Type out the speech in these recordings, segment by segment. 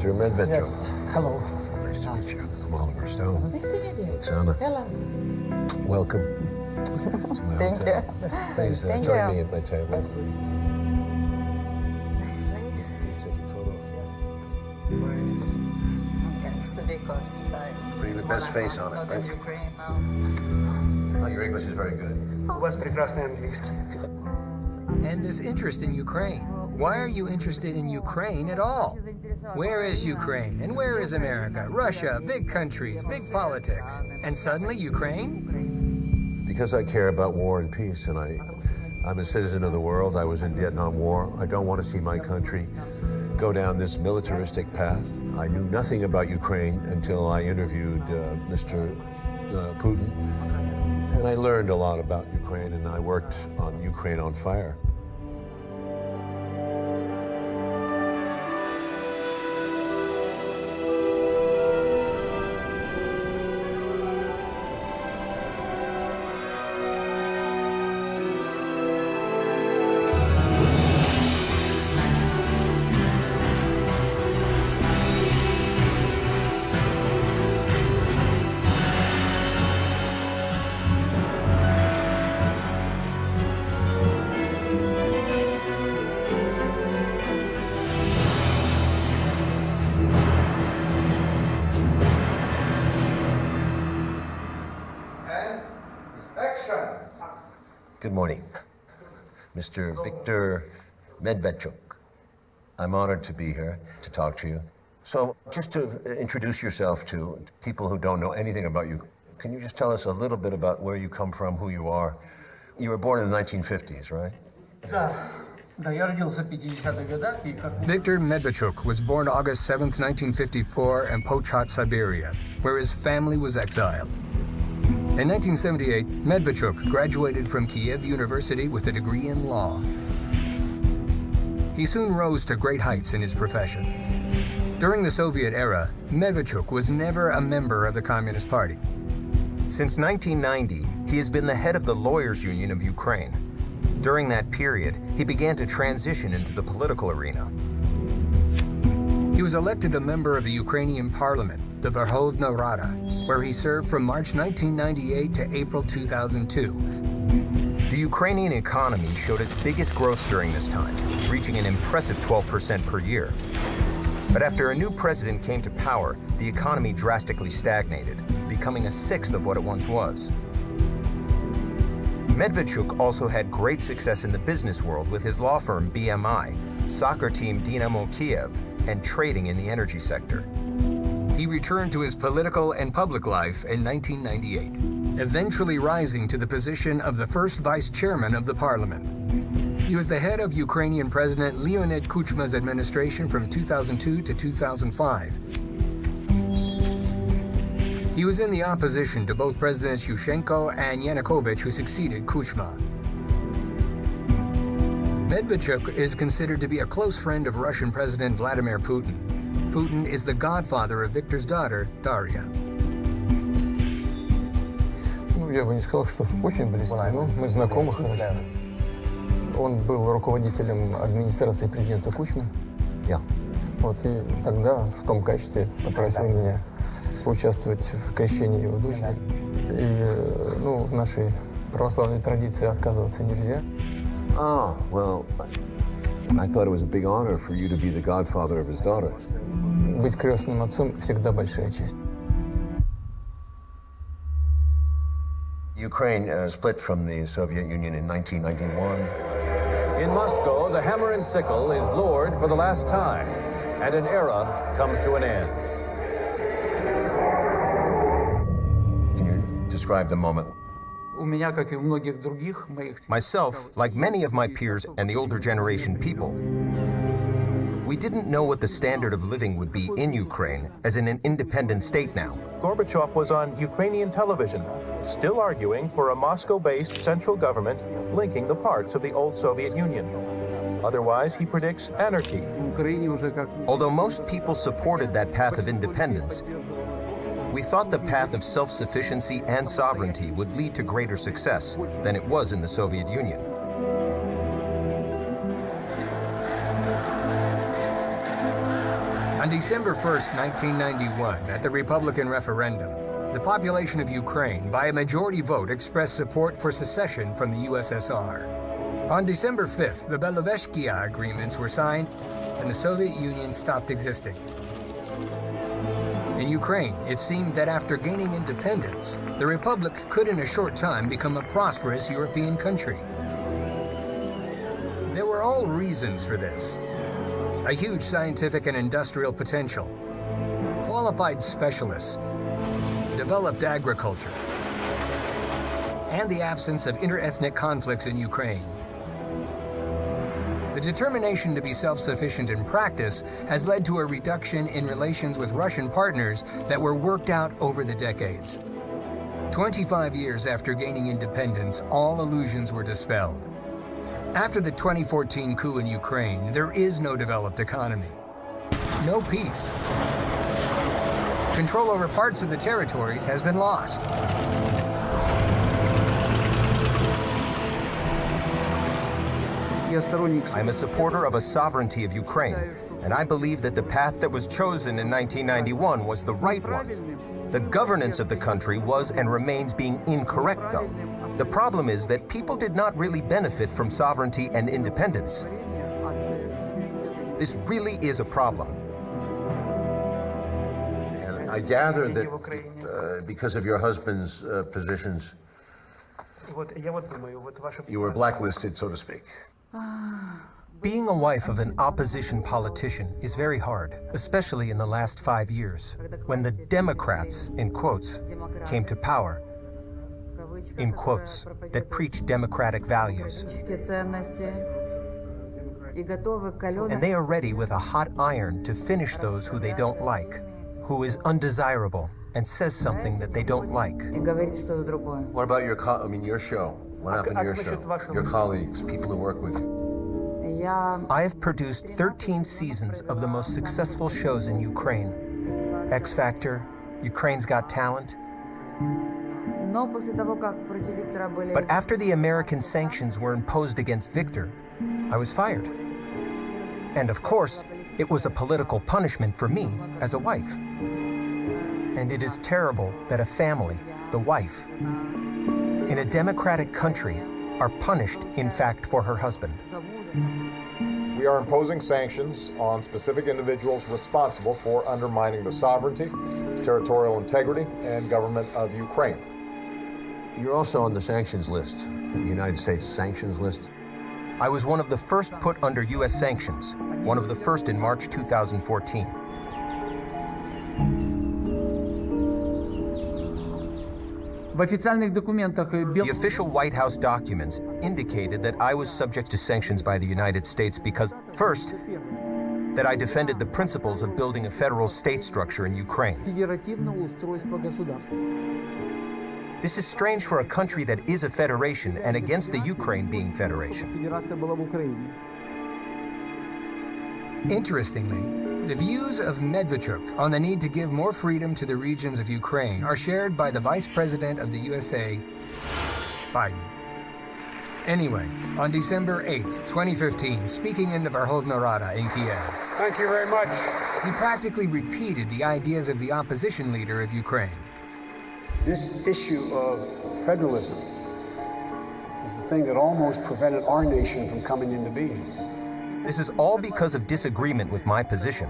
Mr. Medvedchuk. Yes. Hello. Nice to meet you. I'm Oliver Stone. Nice to meet you. Sana. Hello. Welcome. to my Thank hotel. you. Please Thank join you. me at my table. Nice place. Taking photos. Yes, because Putting the best face on it, not right? in Ukraine now. Oh, your English is very good. У вас прекрасный английский. And this interest in Ukraine. Why are you interested in Ukraine at all? Where is Ukraine? And where is America? Russia, big countries, big politics. And suddenly Ukraine? Because I care about war and peace, and I'm a citizen of the world. I was in Vietnam War. I don't want to see my country go down this militaristic path. I knew nothing about Ukraine until I interviewed Mr. Putin. And I learned a lot about Ukraine, and I worked on Ukraine on Fire. Good morning, Mr. Viktor Medvedchuk. I'm honored to be here to talk to you. So, just to introduce yourself to people who don't know anything about you, can you just tell us a little bit about where you come from, who you are? You were born in the 1950s, right? Да, я родился в 50-х годах, и как... Viktor Medvedchuk was born August 7, 1954 in Pochat, Siberia, where his family was exiled. In 1978, Medvedchuk graduated from Kiev University with a degree in law. He soon rose to great heights in his profession. During the Soviet era, Medvedchuk was never a member of the Communist Party. Since 1990, he has been the head of the Lawyers Union of Ukraine. During that period, he began to transition into the political arena. He was elected a member of the Ukrainian parliament, the Verkhovna Rada, where he served from March 1998 to April 2002. The Ukrainian economy showed its biggest growth during this time, reaching an impressive 12% per year. But after a new president came to power, the economy drastically stagnated, becoming a sixth of what it once was. Medvedchuk also had great success in the business world with his law firm BMI, soccer team Dynamo Kiev, and trading in the energy sector. He returned to his political and public life in 1998, eventually rising to the position of the first vice chairman of the parliament. He was the head of Ukrainian President Leonid Kuchma's administration from 2002 to 2005. He was in the opposition to both Presidents Yushchenko and Yanukovych, who succeeded Kuchma. Medvedchuk is considered to be a close friend of Russian President Vladimir Putin. Putin is the godfather of Viktor's daughter, Daria. Ну, я бы не сказал, что очень близко, но мы знакомы хорошо. Он был руководителем администрации президента Кучмы. Yeah. Вот, и тогда в том качестве попросил меня поучаствовать в крещении его дочери. И, ну, в нашей православной традиции отказываться нельзя. Oh, well, I thought it was a big honor for you to be the godfather of his daughter. Быть крестным отцом всегда большая честь. Ukraine split from the Soviet Union in 1991. In Moscow, the hammer and sickle is lowered for the last time, and an era comes to an end. Can you describe the moment? У меня, как и у многих других моих... Myself, like many of my peers and the older generation people, we didn't know what the standard of living would be in Ukraine as in an independent state now. Gorbachev was on Ukrainian television, still arguing for a Moscow-based central government linking the parts of the old Soviet Union. Otherwise, he predicts anarchy. В Украине уже как... Although most people supported that path of independence, we thought the path of self-sufficiency and sovereignty would lead to greater success than it was in the Soviet Union. On December 1st, 1991, at the Republican referendum, the population of Ukraine, by a majority vote, expressed support for secession from the USSR. On December 5th, the Belovezhsky agreements were signed and the Soviet Union stopped existing. In Ukraine, it seemed that after gaining independence, the Republic could in a short time become a prosperous European country. There were all reasons for this. A huge scientific and industrial potential, qualified specialists, developed agriculture, and the absence of interethnic conflicts in Ukraine. The determination to be self-sufficient in practice has led to a reduction in relations with Russian partners that were worked out over the decades. 25 years after gaining independence, all illusions were dispelled. After the 2014 coup in Ukraine, there is no developed economy, no peace. Control over parts of the territories has been lost. I'm a supporter of a sovereignty of Ukraine, and I believe that the path that was chosen in 1991 was the right one. The governance of the country was and remains being incorrect, though. The problem is that people did not really benefit from sovereignty and independence. This really is a problem. And I gather that because of your husband's positions, you were blacklisted, so to speak. Being a wife of an opposition politician is very hard, especially in the last 5 years, when the Democrats, in quotes, came to power, in quotes, that preach democratic values. And they are ready with a hot iron to finish those who they don't like, who is undesirable and says something that they don't like. What about your show? What happened to your show? Your colleagues, people who work with you? I have produced 13 seasons of the most successful shows in Ukraine. X Factor, Ukraine's Got Talent. But after the American sanctions were imposed against Victor, I was fired. And of course, it was a political punishment for me as a wife. And it is terrible that a family, the wife, in a democratic country, are punished, in fact, for her husband. We are imposing sanctions on specific individuals responsible for undermining the sovereignty, territorial integrity, and government of Ukraine. You're also on the sanctions list, the United States sanctions list. I was one of the first put under U.S. sanctions, one of the first in March 2014. The official White House documents indicated that I was subject to sanctions by the United States because, first, that I defended the principles of building a federal state structure in Ukraine. This is strange for a country that is a federation and against the Ukraine being federation. Interestingly, the views of Medvedchuk on the need to give more freedom to the regions of Ukraine are shared by the Vice President of the USA, Biden. Anyway, on December 8th, 2015, speaking in the Verkhovna Rada in Kiev, thank you very much. He practically repeated the ideas of the opposition leader of Ukraine. This issue of federalism is the thing that almost prevented our nation from coming into being. This is all because of disagreement with my position,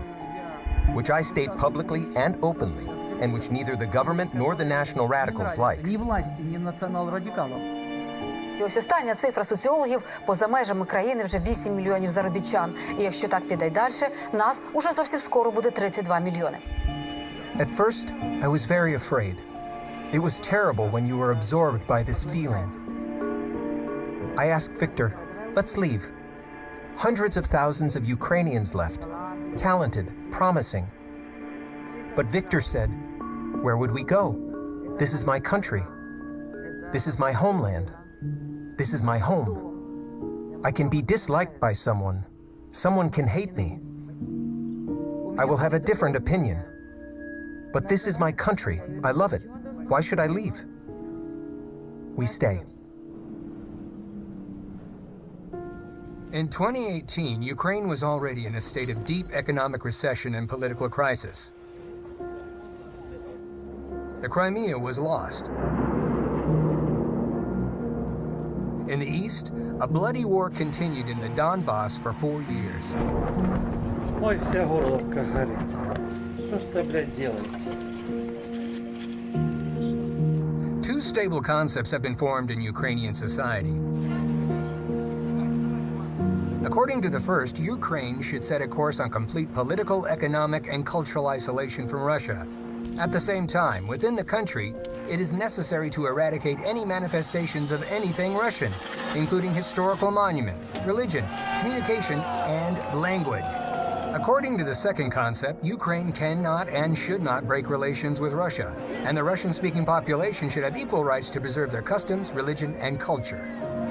which I state publicly and openly, and which neither the government nor the national radicals like. І ось остання цифра соціологів: поза межами країни вже 8 мільйонів заробітчан. І якщо так піде й далі, нас уже зовсім скоро буде 32 мільйони. At first, I was very afraid. It was terrible when you were absorbed by this feeling. I asked Victor, let's leave. Hundreds of thousands of Ukrainians left, talented, promising. But Victor said, where would we go? This is my country. This is my homeland. This is my home. I can be disliked by someone. Someone can hate me. I will have a different opinion. But this is my country. I love it. Why should I leave? We stay. In 2018, Ukraine was already in a state of deep economic recession and political crisis. The Crimea was lost. In the east, a bloody war continued in the Donbass for 4 years. Ой, вся горловка горит. Что ж ты, блядь, делаете? Two stable concepts have been formed in Ukrainian society. According to the first, Ukraine should set a course on complete political, economic, and cultural isolation from Russia. At the same time, within the country, it is necessary to eradicate any manifestations of anything Russian, including historical monument, religion, communication, and language. According to the second concept, Ukraine cannot and should not break relations with Russia, and the Russian-speaking population should have equal rights to preserve their customs, religion, and culture.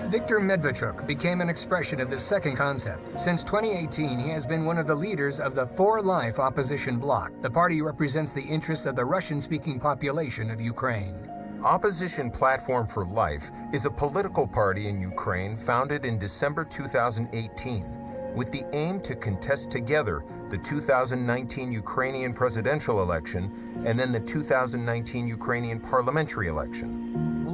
Viktor Medvedchuk became an expression of this second concept. Since 2018, he has been one of the leaders of the For Life opposition bloc. The party represents the interests of the Russian-speaking population of Ukraine. Opposition Platform for Life is a political party in Ukraine founded in December 2018 with the aim to contest together the 2019 Ukrainian presidential election and then the 2019 Ukrainian parliamentary election.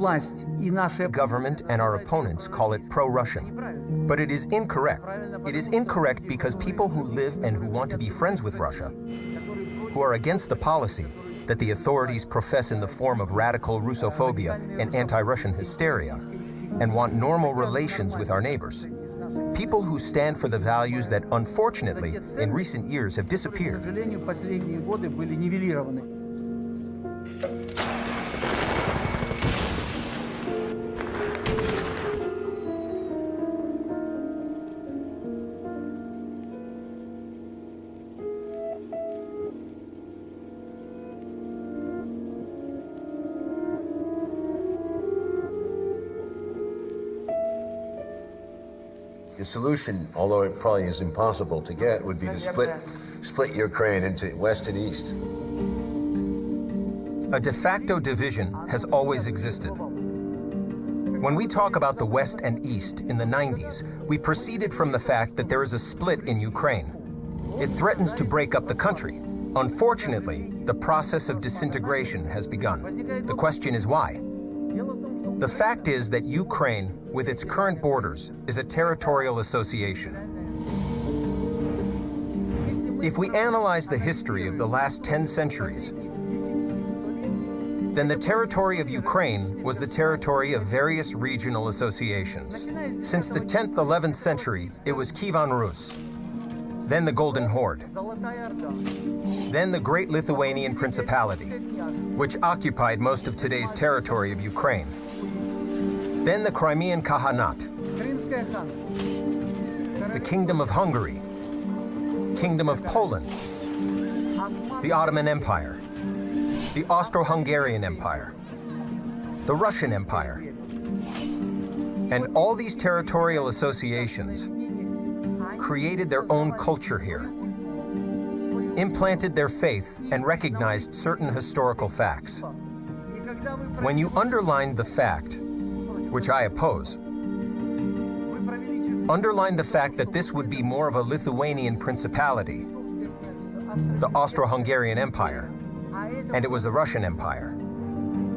The government and our opponents call it pro-Russian. But it is incorrect. It is incorrect because people who live and who want to be friends with Russia, who are against the policy that the authorities profess in the form of radical Russophobia and anti-Russian hysteria, and want normal relations with our neighbors. People who stand for the values that, unfortunately, in recent years have disappeared. The solution, although it probably is impossible to get, would be to split Ukraine into West and East. A de facto division has always existed. When we talk about the West and East in the 90s, we proceeded from the fact that there is a split in Ukraine. It threatens to break up the country. Unfortunately, the process of disintegration has begun. The question is why? The fact is that Ukraine, with its current borders, is a territorial association. If we analyze the history of the last 10 centuries, then the territory of Ukraine was the territory of various regional associations. Since the 10th, 11th century, it was Kievan Rus, then the Golden Horde, then the Great Lithuanian Principality, which occupied most of today's territory of Ukraine, then the Crimean Khaganate, the Kingdom of Hungary, Kingdom of Poland, the Ottoman Empire, the Austro-Hungarian Empire, the Russian Empire. And all these territorial associations created their own culture here, implanted their faith, and recognized certain historical facts. When you underline the fact, which I oppose, underline the fact that this would be more of a Lithuanian principality, the Austro-Hungarian Empire, and it was the Russian Empire.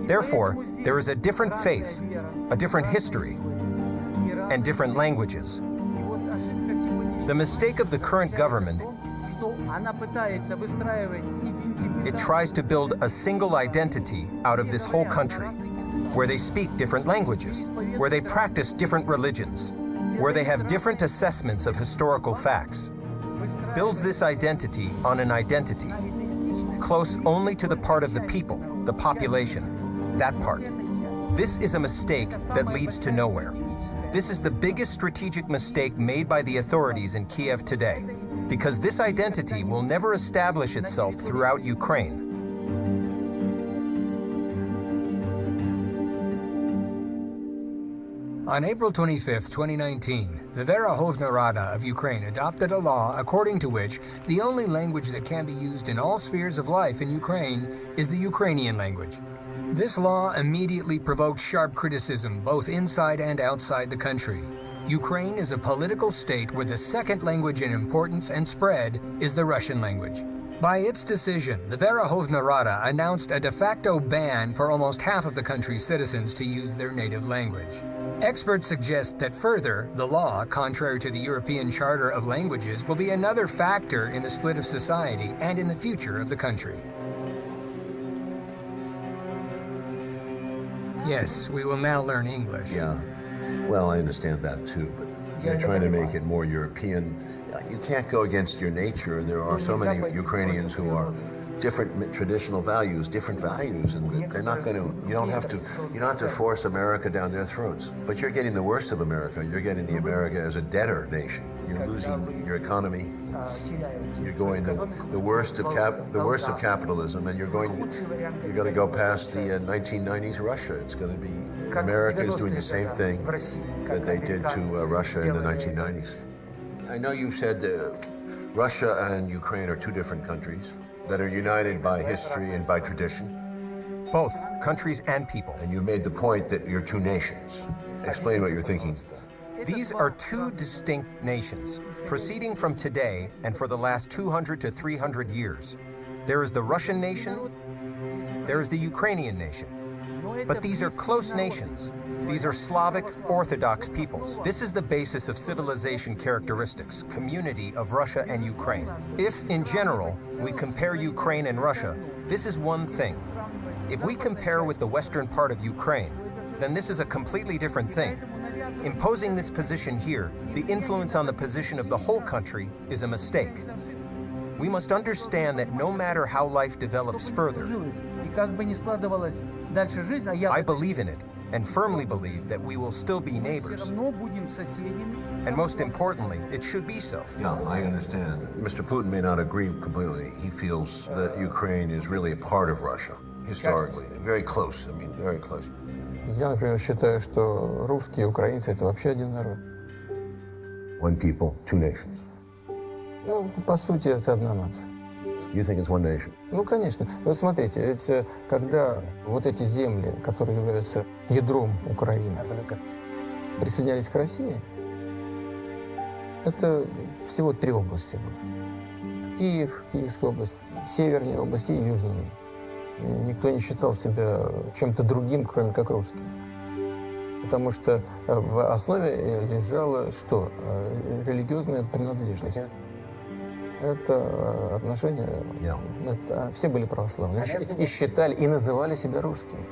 Therefore, there is a different faith, a different history, and different languages. The mistake of the current government, it tries to build a single identity out of this whole country, where they speak different languages, where they practice different religions, where they have different assessments of historical facts, builds this identity on an identity close only to the part of the people, the population, that part. This is a mistake that leads to nowhere. This is the biggest strategic mistake made by the authorities in Kiev today, because this identity will never establish itself throughout Ukraine. On April 25, 2019, the Verkhovna Rada of Ukraine adopted a law according to which the only language that can be used in all spheres of life in Ukraine is the Ukrainian language. This law immediately provoked sharp criticism both inside and outside the country. Ukraine is a political state where the second language in importance and spread is the Russian language. By its decision, the Verkhovna Rada announced a de facto ban for almost half of the country's citizens to use their native language. Experts suggest that further, the law, contrary to the European Charter of Languages, will be another factor in the split of society and in the future of the country. Yes, we will now learn English. Yeah, well, I understand that too, but you're trying to make it more European. You can't go against your nature. There are so many Ukrainians who are different traditional values, and they're not going to. You don't have to force America down their throats. But you're getting the worst of America. You're getting the America as a debtor nation. You're losing your economy. You're going the worst of capitalism, and you're going to go past the 1990s Russia. It's going to be America is doing the same thing that they did to Russia in the 1990s. I know you've said Russia and Ukraine are two different countries that are united by history and by tradition. Both countries and people. And you made the point that you're two nations. Explain what you're thinking. These are two distinct nations, proceeding from today and for the last 200 to 300 years. There is the Russian nation, there is the Ukrainian nation. But these are close nations. These are Slavic Orthodox peoples. This is the basis of civilization characteristics, community of Russia and Ukraine. If, in general, we compare Ukraine and Russia, this is one thing. If we compare with the western part of Ukraine, then this is a completely different thing. Imposing this position here, the influence on the position of the whole country, is a mistake. We must understand that no matter how life develops further, I believe in it and firmly believe that we will still be neighbors. And most importantly, it should be so. Yeah, I understand. Mr. Putin may not agree completely. He feels that Ukraine is really a part of Russia, historically. Very close, very close. Я, например, считаю, что русские и украинцы – это вообще один народ. One people, two nations. Ну, по сути, это одна нация. You think it's one nation? Ну, конечно. Вы смотрите, ведь когда вот эти земли, которые являются ядром Украины, присоединялись к России, это всего 3 области было. Киев, Киевская область, Северная область и Южная. Никто не считал себя чем-то другим, кроме как русским. Потому что в основе лежала что? Религиозная принадлежность. Это отношение... Это, все были православные. И считали, и называли себя русскими.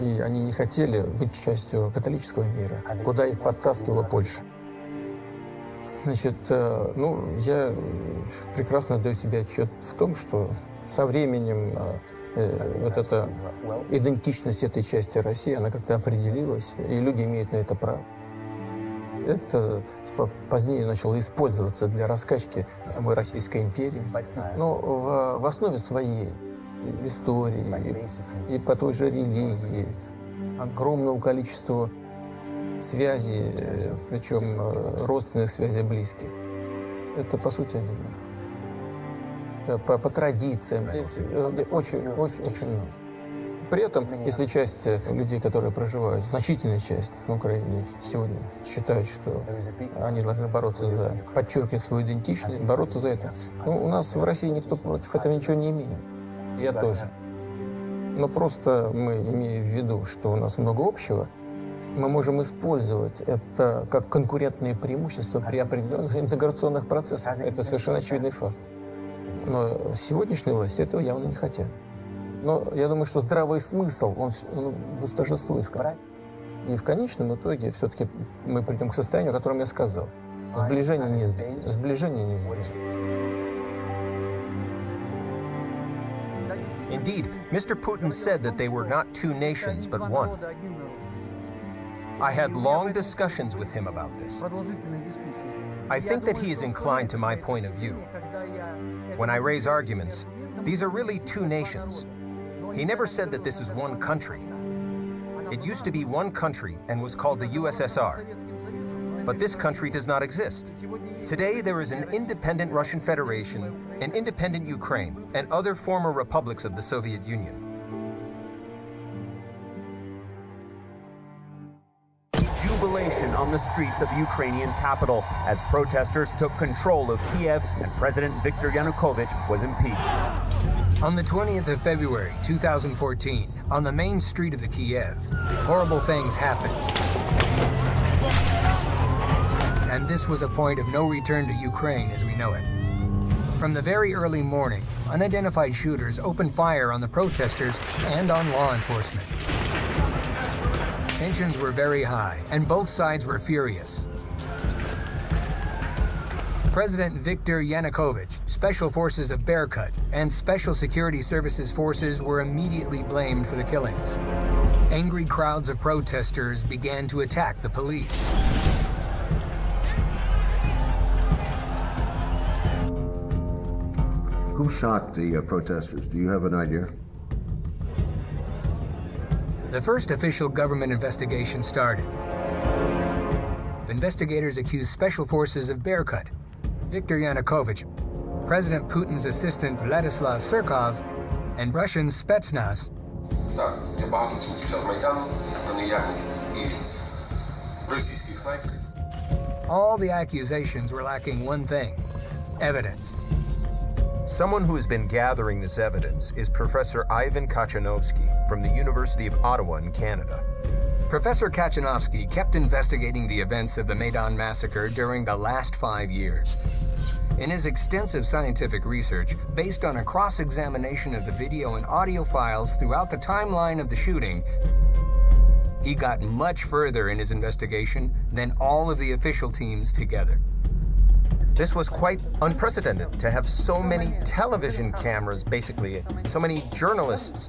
И они не хотели быть частью католического мира, куда их подтаскивала Польша. Значит, ну, я прекрасно даю себе отчет в том, что со временем вот эта идентичность этой части России, она как-то определилась, и люди имеют на это право. Это позднее начало использоваться для раскачки самой Российской империи. Но в основе своей истории и по той же религии огромного количества связей, причем родственных связей близких. Это, по сути, по традициям, очень много. При этом, если часть людей, которые проживают, значительная часть на Украине сегодня считают, что они должны бороться за, подчеркивать свою идентичность, бороться за это. Ну, у нас в России никто против этого ничего не имеет. Я тоже. Но просто мы, имея в виду, что у нас много общего, мы можем использовать это как конкурентные преимущества при определенных интеграционных процессах. Это совершенно очевидный факт. Но сегодняшние власти этого явно не хотят. Но я думаю, что здравый смысл, он восторжествует в конце. И в конечном итоге все-таки мы придем к состоянию, о котором я сказал. Сближение неизбежно. Сближение неизбежно. Indeed, Mr. Putin said that they were not two nations, but one. I had long discussions with him about this. I think that he is inclined to my point of view. When I raise arguments, these are really two nations. He never said that this is one country. It used to be one country and was called the USSR. But this country does not exist. Today, there is an independent Russian Federation, an independent Ukraine, and other former republics of the Soviet Union. jubilation on the streets of the Ukrainian capital as protesters took control of Kiev and President Viktor Yanukovych was impeached. On the 20th of February, 2014, on the main street of the Kiev, horrible things happened. And this was a point of no return to Ukraine as we know it. From the very early morning, unidentified shooters opened fire on the protesters and on law enforcement. Tensions were very high, and both sides were furious. President Viktor Yanukovych, Special Forces of Berkut, and Special Security Services forces were immediately blamed for the killings. Angry crowds of protesters began to attack the police. Who shot the protesters? Do you have an idea? The first official government investigation started. Investigators accused Special Forces of Berkut, Viktor Yanukovych, President Putin's assistant Vladislav Surkov, and Russian Spetsnaz. All the accusations were lacking one thing: evidence. Someone who has been gathering this evidence is Professor Ivan Kachanovsky from the University of Ottawa in Canada. Professor Kachanovsky kept investigating the events of the Maidan massacre during the last 5 years. In his extensive scientific research, based on a cross-examination of the video and audio files throughout the timeline of the shooting, he got much further in his investigation than all of the official teams together. This was quite unprecedented to have so many television cameras, basically, so many journalists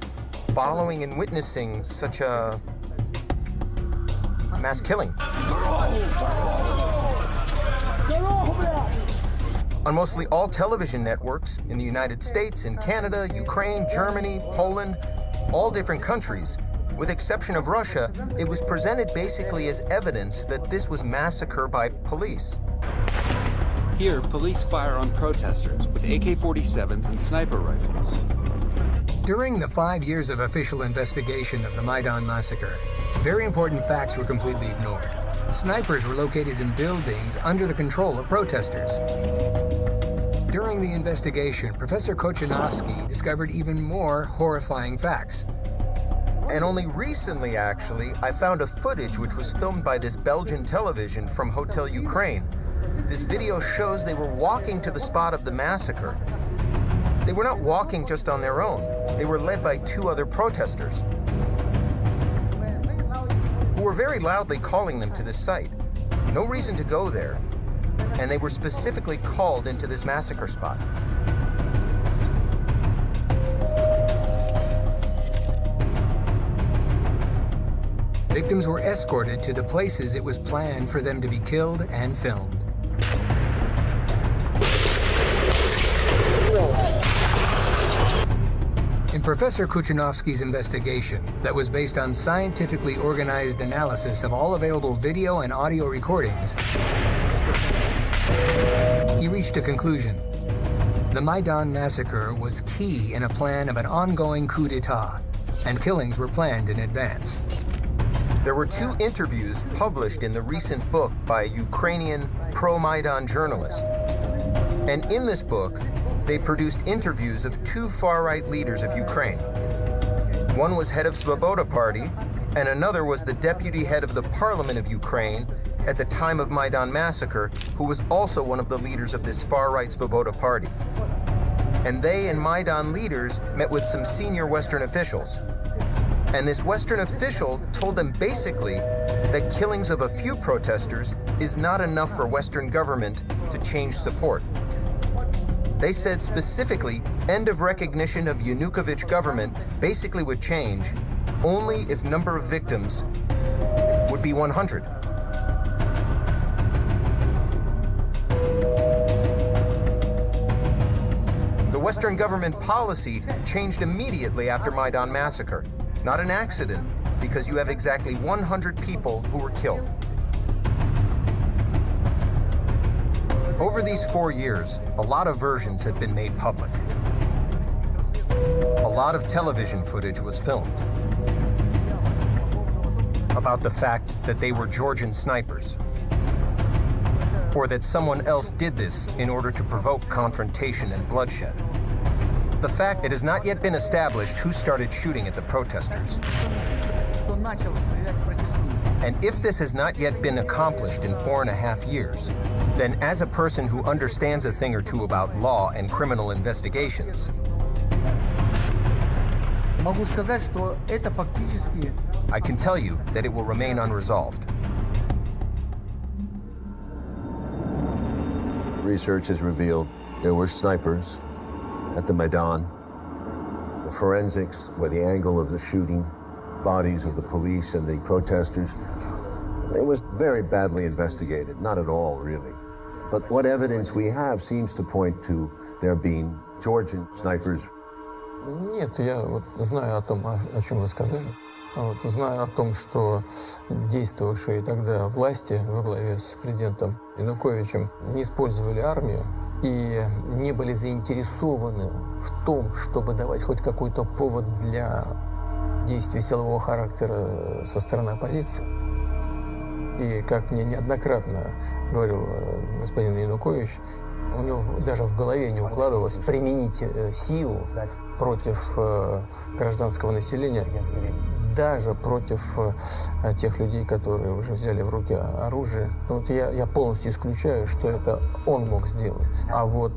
following and witnessing such a mass killing. On mostly all television networks in the United States, in Canada, Ukraine, Germany, Poland, all different countries, with exception of Russia, it was presented basically as evidence that this was massacre by police. Here, police fire on protesters with AK-47s and sniper rifles. During the 5 years of official investigation of the Maidan massacre, very important facts were completely ignored. Snipers were located in buildings under the control of protesters. During the investigation, Professor Kachanovsky discovered even more horrifying facts. And only recently, actually, I found a footage which was filmed by this Belgian television from Hotel Ukraine. This video shows they were walking to the spot of the massacre. They were not walking just on their own. They were led by 2 other protesters who were very loudly calling them to this site. No reason to go there, and they were specifically called into this massacre spot. Victims were escorted to the places it was planned for them to be killed and filmed. In Professor Kachanovsky's investigation that was based on scientifically organized analysis of all available video and audio recordings, he reached a conclusion. The Maidan massacre was key in a plan of an ongoing coup d'etat, and killings were planned in advance. There were 2 interviews published in the recent book by a Ukrainian pro-Maidan journalist. And in this book, they produced interviews of 2 far-right leaders of Ukraine. One was head of Svoboda Party, and another was the deputy head of the parliament of Ukraine at the time of Maidan massacre, who was also one of the leaders of this far-right Svoboda Party. And they and Maidan leaders met with some senior Western officials. And this Western official told them basically that killings of a few protesters is not enough for Western government to change support. They said specifically, end of recognition of Yanukovych government basically would change only if number of victims would be 100. The Western government policy changed immediately after Maidan massacre. Not an accident, because you have exactly 100 people who were killed. Over these 4 years, a lot of versions have been made public. A lot of television footage was filmed. about the fact that they were Georgian snipers, or that someone else did this in order to provoke confrontation and bloodshed. The fact it has not yet been established who started shooting at the protesters. And if this has not yet been accomplished in 4.5 years, then as a person who understands a thing or two about law and criminal investigations, I can tell you that it will remain unresolved. Research has revealed there were snipers at the Maidan. The forensics, where the angle of the shooting, bodies of the police and the protesters, it was very badly investigated. Not at all, really. But what evidence we have seems to point to there being Georgian snipers. Нет, я вот знаю о том, о чем вы сказали. Вот, знаю о том, что действовавшие тогда власти во главе с президентом Януковичем не использовали армию и не были заинтересованы в том, чтобы давать хоть какой-то повод для действий силового характера со стороны оппозиции. И как мне неоднократно говорил господин Янукович, у него даже в голове не укладывалось применить силу против гражданского населения, даже против тех людей, которые уже взяли в руки оружие. Вот я полностью исключаю, что это он мог сделать. А вот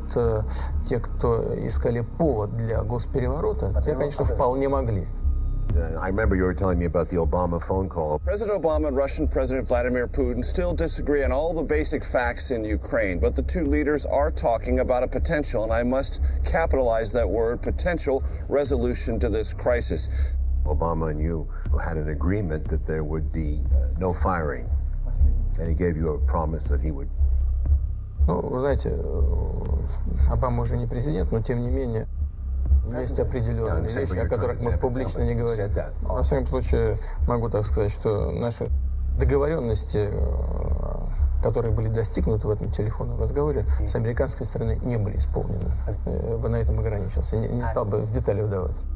те, кто искали повод для госпереворота, те, конечно, вполне могли. I remember you were telling me about the Obama phone call. President Obama and Russian President Vladimir Putin still disagree on all the basic facts in Ukraine, but the two leaders are talking about a potential, and I must capitalize that word, potential resolution to this crisis. Obama and you had an agreement that there would be no firing, and he gave you a promise that he would. Ну, вы знаете, Обама уже не президент, но тем не менее есть определенные вещи, о которых мы публично не говорим. Во всяком случае, могу так сказать, что наши договоренности, которые были достигнуты в этом телефонном разговоре, с американской стороны не были исполнены. Я бы на этом ограничился, не стал бы в детали вдаваться.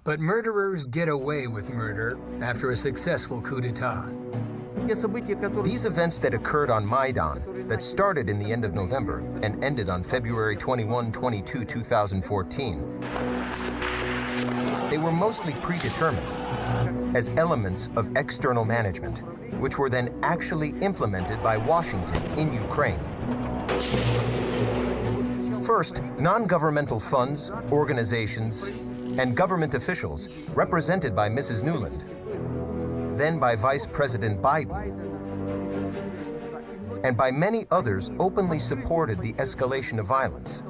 But murderers get away with murder after a successful coup d'etat. These events that occurred on Maidan, that started in the end of November and ended on February 22, 2014, they were mostly predetermined as elements of external management, which were then actually implemented by Washington in Ukraine. First, non-governmental funds, organizations, and government officials represented by Mrs. Nuland, then by Vice President Biden, and by many others openly supported the escalation of violence,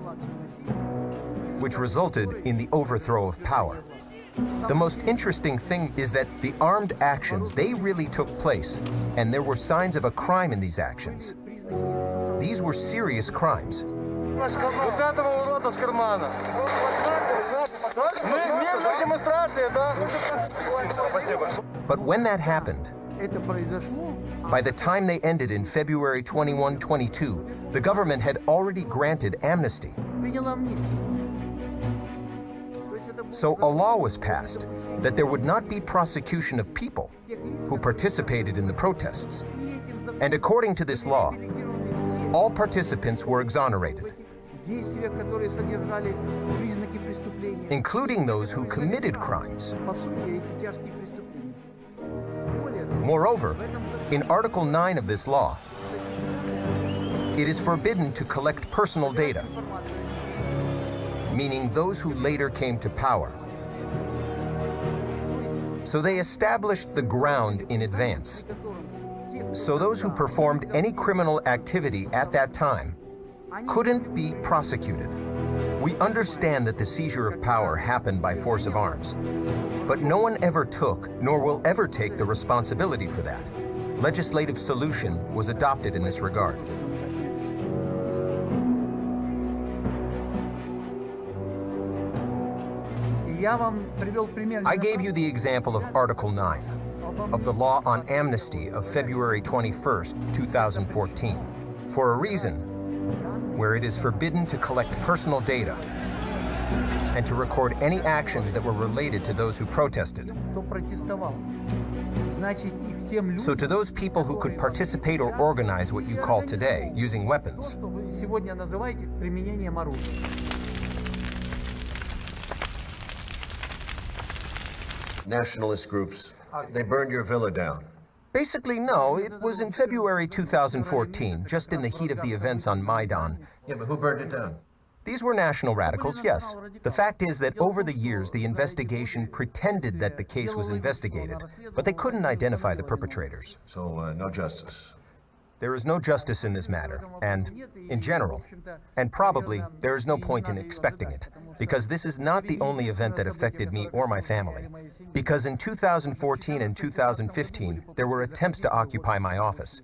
which resulted in the overthrow of power. The most interesting thing is that the armed actions, they really took place, and there were signs of a crime in these actions. These were serious crimes. But when that happened, by the time they ended in February 22, the government had already granted amnesty. So a law was passed that there would not be prosecution of people who participated in the protests. And according to this law, all participants were exonerated, including those who committed crimes. Moreover, in Article 9 of this law, it is forbidden to collect personal data, meaning those who later came to power. So they established the ground in advance. So those who performed any criminal activity at that time couldn't be prosecuted. We understand that the seizure of power happened by force of arms, but no one ever took, nor will ever take, the responsibility for that. Legislative solution was adopted in this regard. I gave you the example of Article 9 of the law on amnesty of February 21st, 2014, for a reason where it is forbidden to collect personal data, and to record any actions that were related to those who protested. So to those people who could participate or organize what you call today using weapons, Nationalist groups, they burned your villa down. basically, no. It was in February 2014, just in the heat of the events on Maidan. Yeah, but who burned it down? These were national radicals, yes. The fact is that over the years, the investigation pretended that the case was investigated, but they couldn't identify the perpetrators. So, no justice. There is no justice in this matter, and in general, and probably there is no point in expecting it, because this is not the only event that affected me or my family. Because in 2014 and 2015, there were attempts to occupy my office.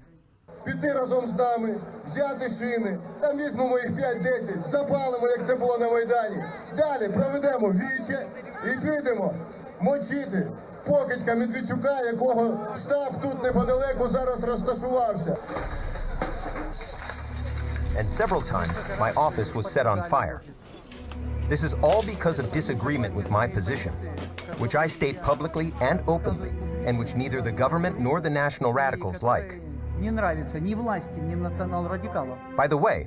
Піти разом з нами, взяти шини, там візьмемо їх 5-10, запалимо, як це було на Майдані. Далі проведемо віче і підемо мочити покидька Медведчука, якого штаб тут неподалеку зараз розташувався. And several times, my office was set on fire. This is all because of disagreement with my position, which I state publicly and openly, and which neither the government nor the national radicals like. By the way,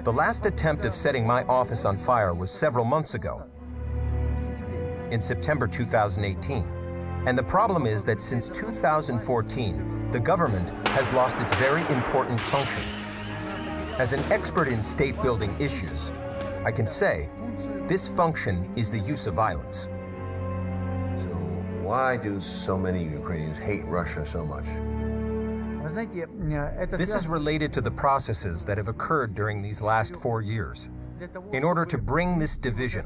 the last attempt of setting my office on fire was several months ago, in September 2018. And the problem is that since 2014, the government has lost its very important function. As an expert in state-building issues, I can say this function is the use of violence. So why do so many Ukrainians hate Russia so much? This is related to the processes that have occurred during these last 4 years. In order to bring this division,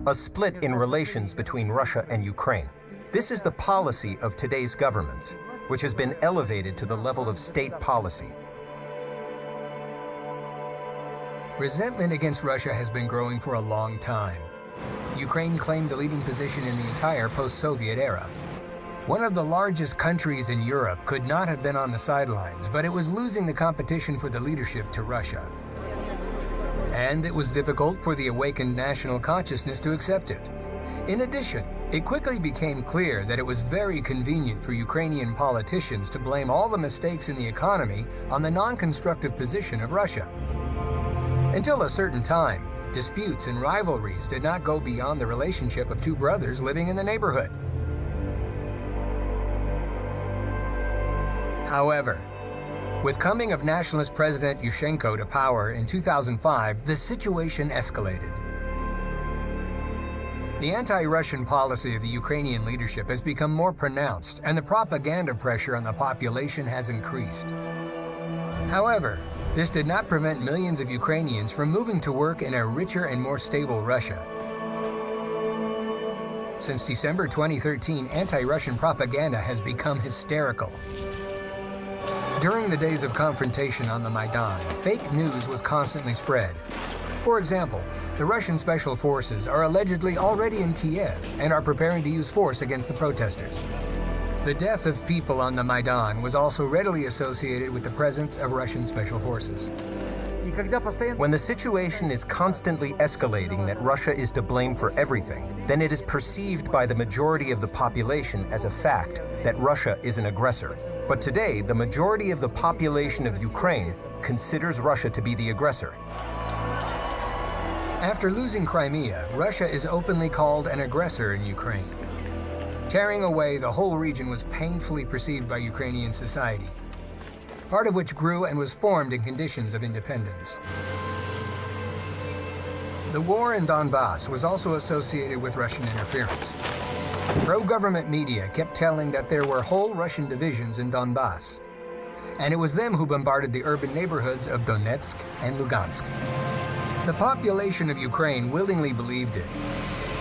a split in relations between Russia and Ukraine. This is the policy of today's government, which has been elevated to the level of state policy. Resentment against Russia has been growing for a long time. Ukraine claimed the leading position in the entire post-Soviet era. One of the largest countries in Europe could not have been on the sidelines, but it was losing the competition for the leadership to Russia. And it was difficult for the awakened national consciousness to accept it. In addition, it quickly became clear that it was very convenient for Ukrainian politicians to blame all the mistakes in the economy on the non-constructive position of Russia. Until a certain time, disputes and rivalries did not go beyond the relationship of two brothers living in the neighborhood. However, with coming of nationalist President Yushchenko to power in 2005, the situation escalated. The anti-Russian policy of the Ukrainian leadership has become more pronounced, and the propaganda pressure on the population has increased. However, this did not prevent millions of Ukrainians from moving to work in a richer and more stable Russia. Since December 2013, anti-Russian propaganda has become hysterical. During the days of confrontation on the Maidan, fake news was constantly spread. For example, the Russian special forces are allegedly already in Kiev and are preparing to use force against the protesters. The death of people on the Maidan was also readily associated with the presence of Russian special forces. When the situation is constantly escalating that Russia is to blame for everything, then it is perceived by the majority of the population as a fact that Russia is an aggressor. But today, the majority of the population of Ukraine considers Russia to be the aggressor. After losing Crimea, Russia is openly called an aggressor in Ukraine. Tearing away the whole region was painfully perceived by Ukrainian society, part of which grew and was formed in conditions of independence. The war in Donbass was also associated with Russian interference. Pro-government media kept telling that there were whole Russian divisions in Donbass, and it was them who bombarded the urban neighborhoods of Donetsk and Lugansk. The population of Ukraine willingly believed it.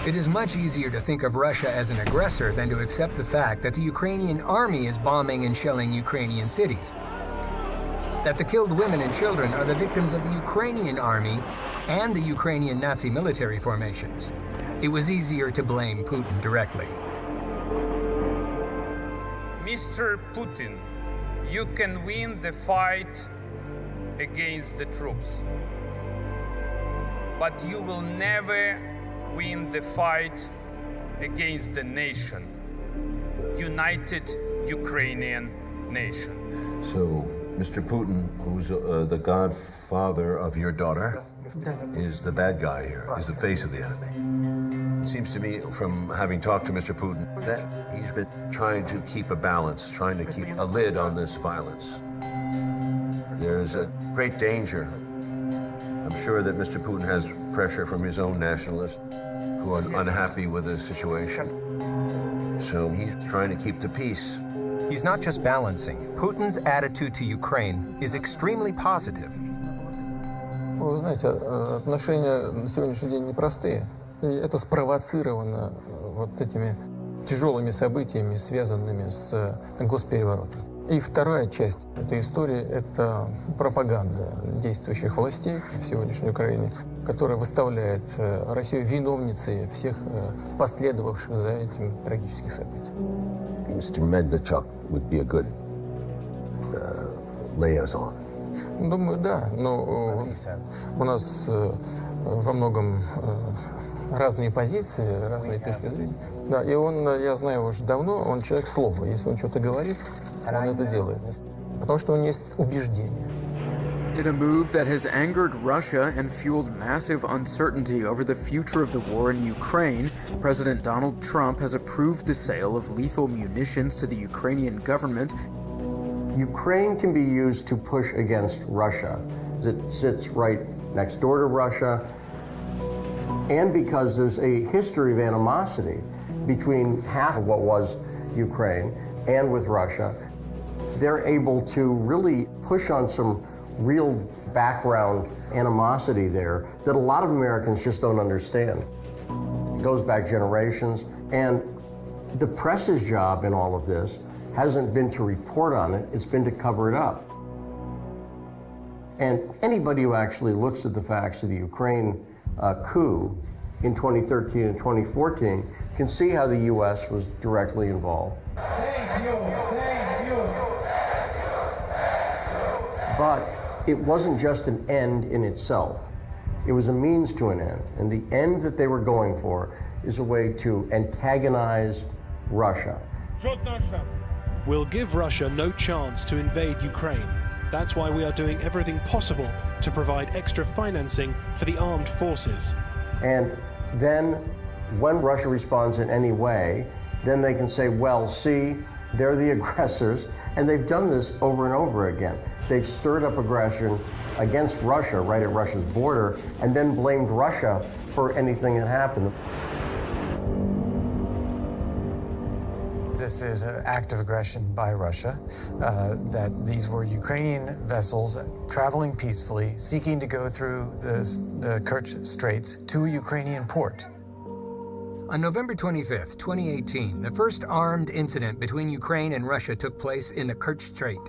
It is much easier to think of Russia as an aggressor than to accept the fact that the Ukrainian army is bombing and shelling Ukrainian cities, that the killed women and children are the victims of the Ukrainian army and the Ukrainian Nazi military formations. It was easier to blame Putin directly. Mr. Putin, you can win the fight against the troops. but you will never win the fight against the nation, united Ukrainian nation. So, Mr. Putin, who's the godfather of your daughter, is the bad guy here, is the face of the enemy. It seems to me, from having talked to Mr. Putin, that he's been trying to keep a balance, trying to keep a lid on this violence. There's a great danger. I'm sure that Mr. Putin has pressure from his own nationalists who are unhappy with the situation. So he's trying to keep the peace. He's not just balancing. Putin's attitude to Ukraine is extremely positive. Вы знаете, отношения на сегодняшний день непростые. И это спровоцировано вот этими тяжелыми событиями, связанными с госпереворотом. И вторая часть этой истории – это пропаганда действующих властей в сегодняшней Украине, которая выставляет Россию виновницей всех последовавших за этим трагических событий. Mr. Medvedchuk would be a good liaison. Думаю, да, но у нас во многом разные позиции, разные точки зрения. Да, и он, я знаю его уже давно, он человек слова. Если он что-то говорит, он это делает. Потому что у него есть убеждения. In a move that has angered Russia and fueled massive uncertainty over the future of the war in Ukraine, President Donald Trump has approved the sale of lethal munitions to the Ukrainian government. Ukraine can be used to push against Russia. It sits right next door to Russia, and because there's a history of animosity between half of what was Ukraine and with Russia, they're able to really push on some real background animosity there that a lot of Americans just don't understand. It goes back generations, and the press's job in all of this hasn't been to report on it, it's been to cover it up. And anybody who actually looks at the facts of the Ukraine coup in 2013 and 2014 can see how the U.S. was directly involved. But it wasn't just an end in itself. It was a means to an end. And the end that they were going for is a way to antagonize Russia. We'll give Russia no chance to invade Ukraine. That's why we are doing everything possible to provide extra financing for the armed forces. And then when Russia responds in any way, then they can say, well, see, they're the aggressors. And they've done this over and over again. They've stirred up aggression against Russia right at Russia's border and then blamed Russia for anything that happened. This is an act of aggression by Russia, that these were Ukrainian vessels traveling peacefully, seeking to go through the Kerch Straits to a Ukrainian port. On November 25, 2018, the first armed incident between Ukraine and Russia took place in the Kerch Strait.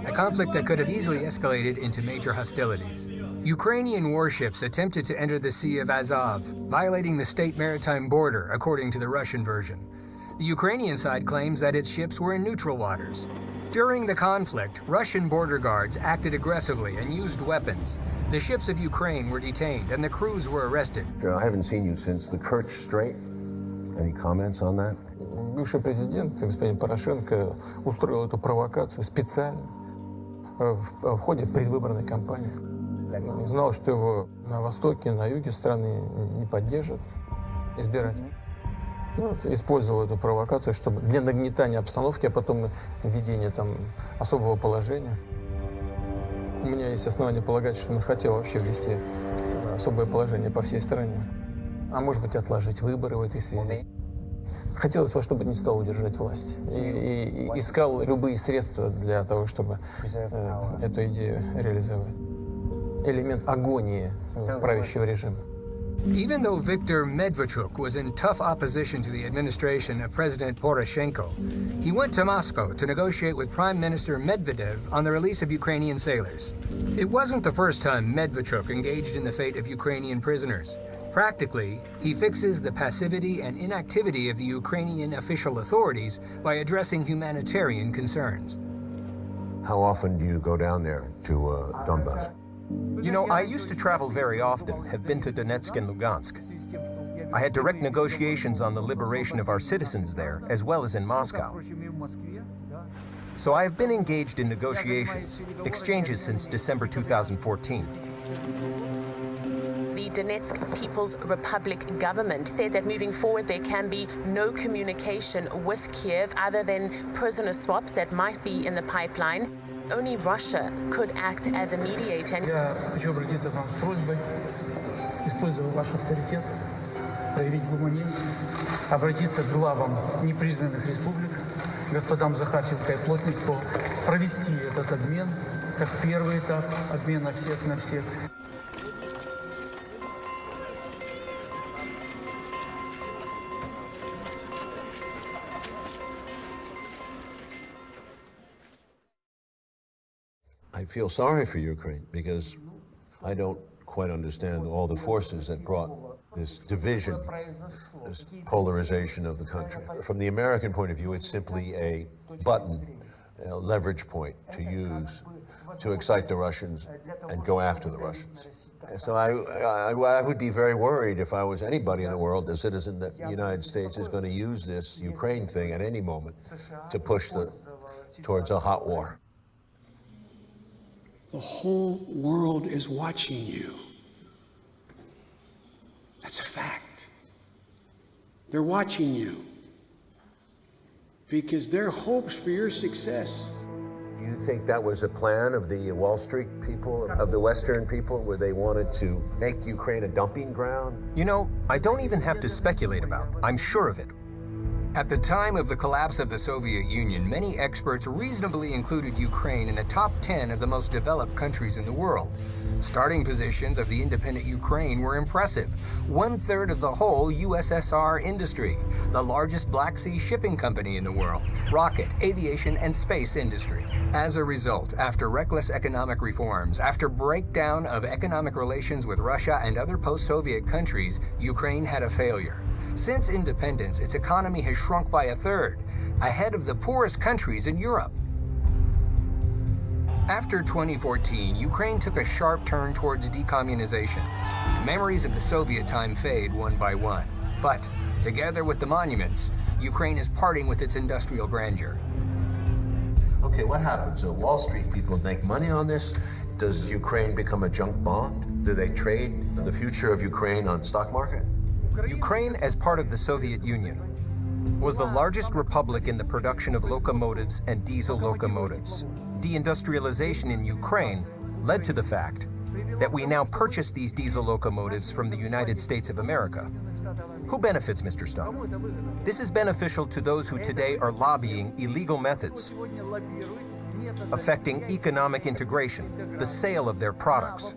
A conflict that could have easily escalated into major hostilities. Ukrainian warships attempted to enter the Sea of Azov, violating the state maritime border, according to the Russian version. The Ukrainian side claims that its ships were in neutral waters. During the conflict, Russian border guards acted aggressively and used weapons. The ships of Ukraine were detained and the crews were arrested. I haven't seen you since the Kerch Strait. Any comments on that? Бывший президент, господин Порошенко, устроил эту провокацию специально в ходе предвыборной кампании. Знал, что его на востоке, на юге страны не поддержат избиратели. Использовал эту провокацию, чтобы для нагнетания обстановки, а потом введения там особого положения. У меня есть основания полагать, что он хотел вообще ввести особое положение по всей стране. А может быть, отложить выборы в этой связи. Хотелось во что бы ни стало удержать власть. И искал любые средства для того, чтобы эту идею реализовать. Элемент агонии правящего режима. Even though Viktor Medvedchuk was in tough opposition to the administration of President Poroshenko, he went to Moscow to negotiate with Prime Minister Medvedev on the release of Ukrainian sailors. It wasn't the first time Medvedchuk engaged in the fate of Ukrainian prisoners. Practically, he fixes the passivity and inactivity of the Ukrainian official authorities by addressing humanitarian concerns. How often do you go down there to Donbass? You know, I used to travel very often, have been to Donetsk and Lugansk. I had direct negotiations on the liberation of our citizens there, as well as in Moscow. So I have been engaged in negotiations, exchanges since December 2014. The Donetsk People's Republic government said that moving forward there can be no communication with Kiev other than prisoner swaps that might be in the pipeline. Only Russia could act as a mediator. Я хочу обратиться к вам с просьбой, используя ваш авторитет, проявить гуманизм, обратиться к главам непризнанных республик, господам Захарченко и Плотницкого, провести этот обмен как первый этап обмена всех на всех. I feel sorry for Ukraine because I don't quite understand all the forces that brought this division, this polarization of the country. From the American point of view, it's simply a button, a leverage point to use to excite the Russians and go after the Russians. So I would be very worried if I was anybody in the world, a citizen, that the United States is going to use this Ukraine thing at any moment to push towards a hot war. The whole world is watching you. That's a fact. They're watching you because their hopes for your success. Do you think that was a plan of the Wall Street people, of the Western people, where they wanted to make Ukraine a dumping ground? You know, I don't even have to speculate about it. I'm sure of it. At the time of the collapse of the Soviet Union, many experts reasonably included Ukraine in the top 10 of the most developed countries in the world. Starting positions of the independent Ukraine were impressive. 1/3 of the whole USSR industry, the largest Black Sea shipping company in the world, rocket, aviation, and space industry. As a result, after reckless economic reforms, after breakdown of economic relations with Russia and other post-Soviet countries, Ukraine had a failure. Since independence, its economy has shrunk by 1/3, ahead of the poorest countries in Europe. After 2014, Ukraine took a sharp turn towards decommunization. Memories of the Soviet time fade one by one. But, together with the monuments, Ukraine is parting with its industrial grandeur. Okay, what happens? So Wall Street people make money on this? Does Ukraine become a junk bond? Do they trade the future of Ukraine on stock market? Ukraine, as part of the Soviet Union, was the largest republic in the production of locomotives and diesel locomotives. Deindustrialization in Ukraine led to the fact that we now purchase these diesel locomotives from the United States of America. Who benefits, Mr. Stone? This is beneficial to those who today are lobbying illegal methods, affecting economic integration, the sale of their products.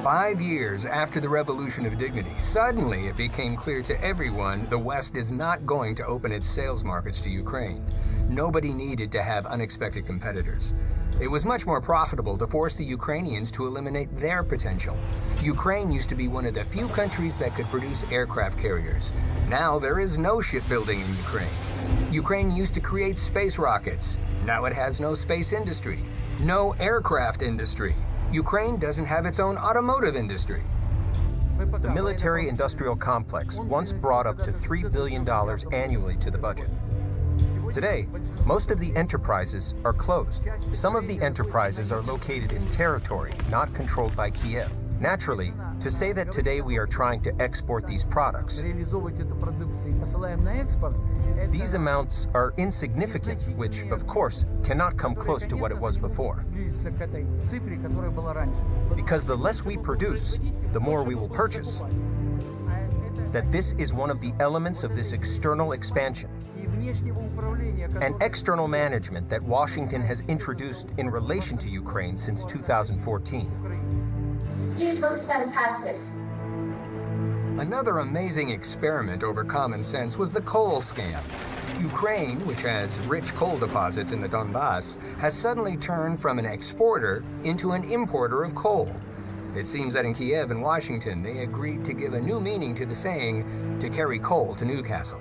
5 years after the Revolution of Dignity, suddenly it became clear to everyone the West is not going to open its sales markets to Ukraine. Nobody needed to have unexpected competitors. It was much more profitable to force the Ukrainians to eliminate their potential. Ukraine used to be one of the few countries that could produce aircraft carriers. Now there is no shipbuilding in Ukraine. Ukraine used to create space rockets. Now it has no space industry, no aircraft industry. Ukraine doesn't have its own automotive industry. The military-industrial complex once brought up to $3 billion annually to the budget. Today, most of the enterprises are closed. Some of the enterprises are located in territory not controlled by Kiev. Naturally, to say that today we are trying to export these products, these amounts are insignificant, which, of course, cannot come close to what it was before. Because the less we produce, the more we will purchase. That this is one of the elements of this external expansion and external management that Washington has introduced in relation to Ukraine since 2014. It looks fantastic. Another amazing experiment over common sense was the coal scam. Ukraine, which has rich coal deposits in the Donbass, has suddenly turned from an exporter into an importer of coal. It seems that in Kiev and Washington, they agreed to give a new meaning to the saying, to carry coal to Newcastle.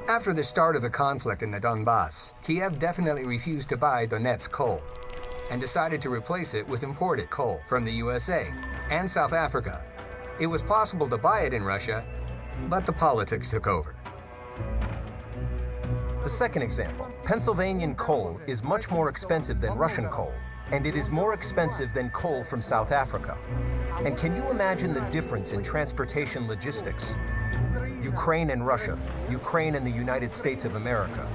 After the start of the conflict in the Donbass, Kiev definitely refused to buy Donetsk coal and decided to replace it with imported coal from the USA and South Africa. It was possible to buy it in Russia, but the politics took over. The second example, Pennsylvanian coal is much more expensive than Russian coal, and it is more expensive than coal from South Africa. And can you imagine the difference in transportation logistics? Ukraine and Russia, Ukraine and the United States of America,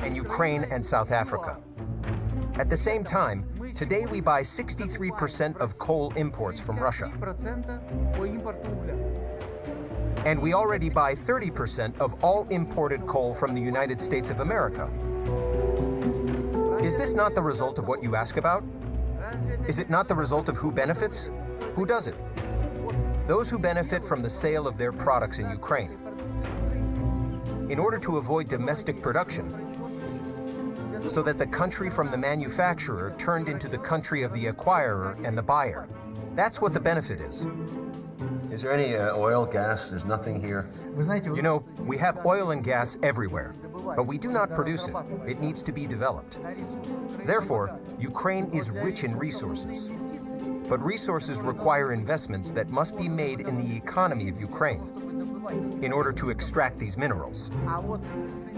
and Ukraine and South Africa. At the same time, today we buy 63% of coal imports from Russia. And we already buy 30% of all imported coal from the United States of America. Is this not the result of what you ask about? Is it not the result of who benefits? Who does it? Those who benefit from the sale of their products in Ukraine. In order to avoid domestic production, so that the country from the manufacturer turned into the country of the acquirer and the buyer. That's what the benefit is. Is there any oil, gas? There's nothing here. You know, we have oil and gas everywhere, but we do not produce it. It needs to be developed. Therefore, Ukraine is rich in resources. But resources require investments that must be made in the economy of Ukraine in order to extract these minerals.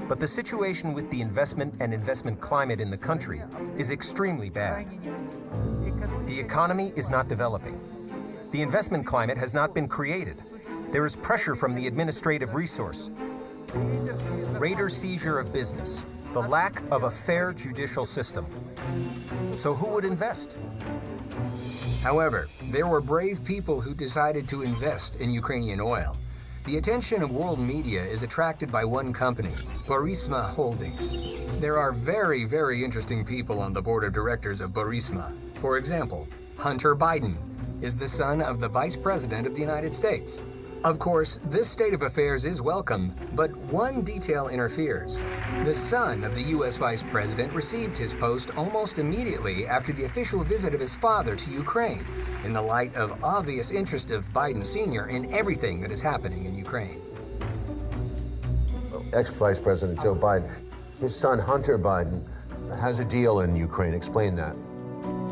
But the situation with the investment and investment climate in the country is extremely bad. The economy is not developing. The investment climate has not been created. There is pressure from the administrative resource. Raider seizure of business. The lack of a fair judicial system. So who would invest? However, there were brave people who decided to invest in Ukrainian oil. The attention of world media is attracted by one company, Burisma Holdings. There are very, very interesting people on the board of directors of Burisma. For example, Hunter Biden is the son of the Vice President of the United States. Of course, this state of affairs is welcome, but one detail interferes. The son of the U.S. Vice President received his post almost immediately after the official visit of his father to Ukraine, in the light of obvious interest of Biden Sr. in everything that is happening in Ukraine. Ex-Vice President Joe Biden, his son Hunter Biden has a deal in Ukraine. Explain that.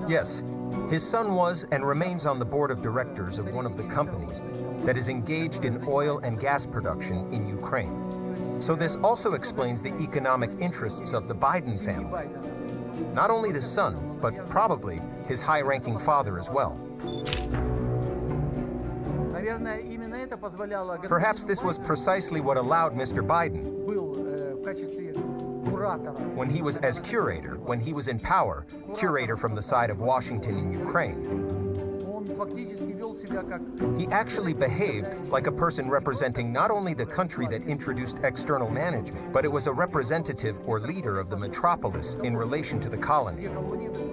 Yes. His son was and remains on the board of directors of one of the companies that is engaged in oil and gas production in Ukraine. So this also explains the economic interests of the Biden family. Not only the son, but probably his high-ranking father as well. Perhaps this was precisely what allowed Mr. Biden, when he was as curator, when he was in power, curator from the side of Washington in Ukraine. He actually behaved like a person representing not only the country that introduced external management, but it was a representative or leader of the metropolis in relation to the colony,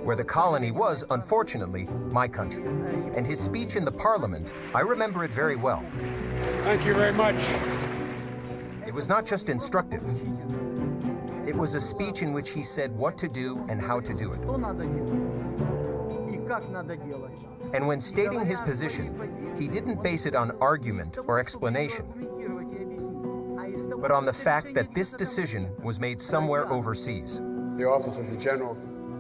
where the colony was, unfortunately, my country. And his speech in the parliament, I remember it very well. Thank you very much. It was not just instructive. It was a speech in which he said what to do and how to do it. And when stating his position, he didn't base it on argument or explanation, but on the fact that this decision was made somewhere overseas. The Office of the General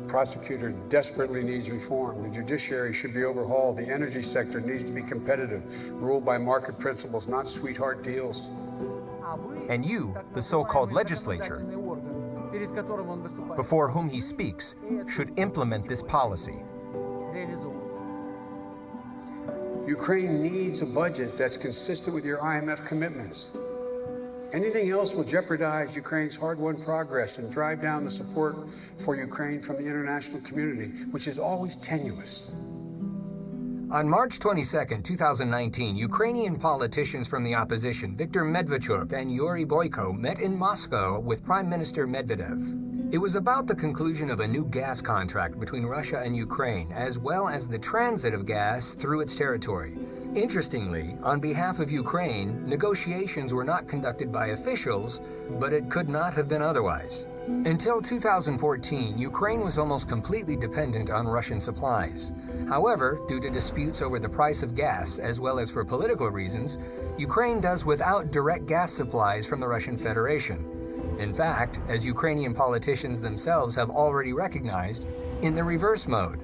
Prosecutor desperately needs reform. The judiciary should be overhauled. The energy sector needs to be competitive, ruled by market principles, not sweetheart deals. And you, the so-called legislature, before whom he speaks, should implement this policy. Ukraine needs a budget that's consistent with your IMF commitments. Anything else will jeopardize Ukraine's hard-won progress and drive down the support for Ukraine from the international community, which is always tenuous. On March 22, 2019, Ukrainian politicians from the opposition, Viktor Medvedchuk and Yuri Boyko, met in Moscow with Prime Minister Medvedev. It was about the conclusion of a new gas contract between Russia and Ukraine, as well as the transit of gas through its territory. Interestingly, on behalf of Ukraine, negotiations were not conducted by officials, but it could not have been otherwise. Until 2014, Ukraine was almost completely dependent on Russian supplies. However, due to disputes over the price of gas, as well as for political reasons, Ukraine does without direct gas supplies from the Russian Federation. In fact, as Ukrainian politicians themselves have already recognized, in the reverse mode.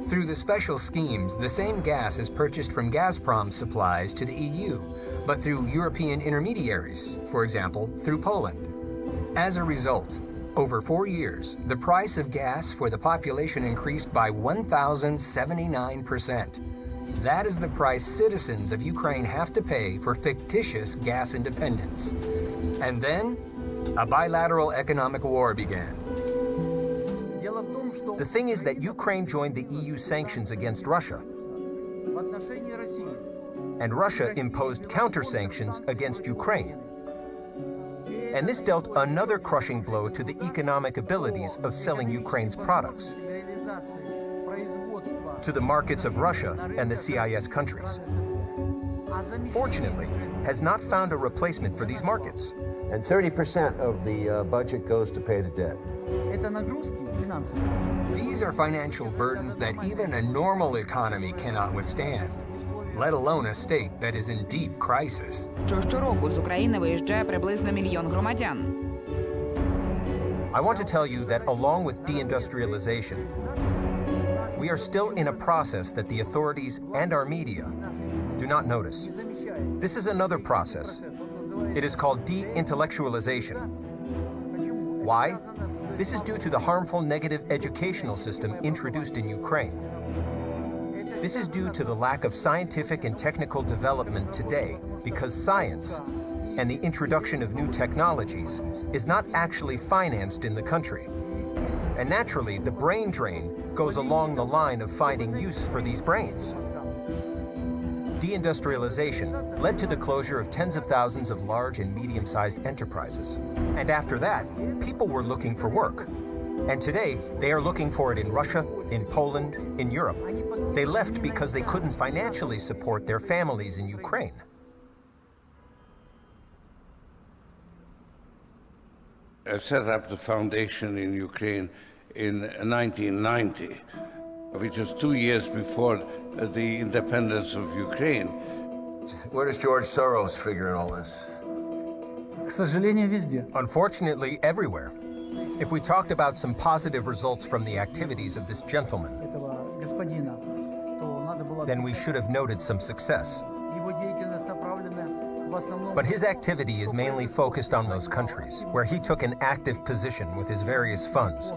Through the special schemes, the same gas is purchased from Gazprom's supplies to the EU, but through European intermediaries, for example, through Poland. As a result, over 4 years, the price of gas for the population increased by 1,079%. That is the price citizens of Ukraine have to pay for fictitious gas independence. And then, a bilateral economic war began. The thing is that Ukraine joined the EU sanctions against Russia, and Russia imposed counter-sanctions against Ukraine. And this dealt another crushing blow to the economic abilities of selling Ukraine's products to the markets of Russia and the CIS countries. Fortunately, has not found a replacement for these markets. And 30% of the budget goes to pay the debt. These are financial burdens that even a normal economy cannot withstand, let alone a state that is in deep crisis. Щороку з України виїжджає приблизно 1 мільйон громадян. I want to tell you that along with deindustrialization, we are still in a process that the authorities and our media do not notice. This is another process. It is called de-intellectualization. Why? This is due to the harmful negative educational system introduced in Ukraine. This is due to the lack of scientific and technical development today because science and the introduction of new technologies is not actually financed in the country. And naturally, the brain drain goes along the line of finding use for these brains. Deindustrialization led to the closure of tens of thousands of large and medium-sized enterprises. And after that, people were looking for work. And today, they are looking for it in Russia, in Poland, in Europe. They left because they couldn't financially support their families in Ukraine. I set up the foundation in Ukraine in 1990, which was 2 years before the independence of Ukraine. Where does George Soros figure in all this? Unfortunately, everywhere. If we talked about some positive results from the activities of this gentleman, then we should have noted some success. But his activity is mainly focused on those countries where he took an active position with his various funds.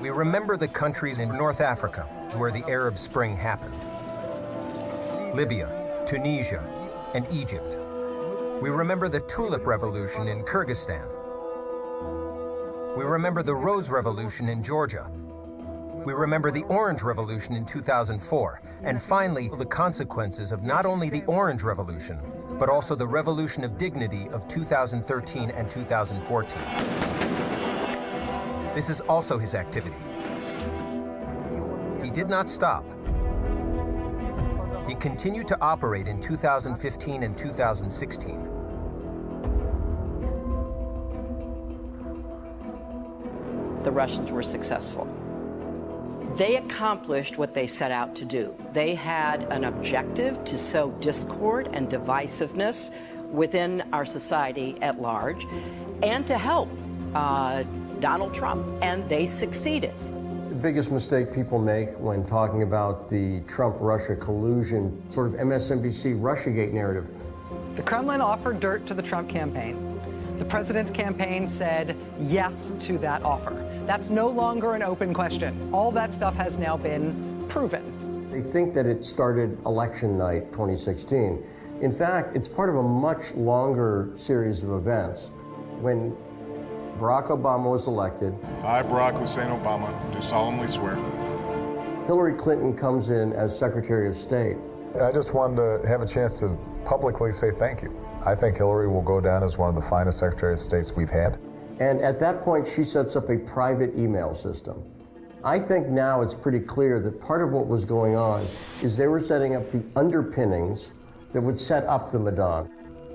We remember the countries in North Africa where the Arab Spring happened: Libya, Tunisia, and Egypt. We remember the Tulip Revolution in Kyrgyzstan. We remember the Rose Revolution in Georgia. We remember the Orange Revolution in 2004, and finally, the consequences of not only the Orange Revolution, but also the Revolution of Dignity of 2013 and 2014. This is also his activity. He did not stop. He continued to operate in 2015 and 2016. The Russians were successful. They accomplished what they set out to do. They had an objective to sow discord and divisiveness within our society at large and to help Donald Trump, and they succeeded. The biggest mistake people make when talking about the Trump-Russia collusion, sort of MSNBC Russiagate narrative. The Kremlin offered dirt to the Trump campaign. The president's campaign said yes to that offer. That's no longer an open question. All that stuff has now been proven. They think that it started election night 2016. In fact, it's part of a much longer series of events. When Barack Obama was elected, I, Barack Hussein Obama, do solemnly swear. Hillary Clinton comes in as Secretary of State. I just wanted to have a chance to publicly say thank you. I think Hillary will go down as one of the finest Secretaries of States we've had. And at that point, she sets up a private email system. I think now it's pretty clear that part of what was going on is they were setting up the underpinnings that would set up the Maidan.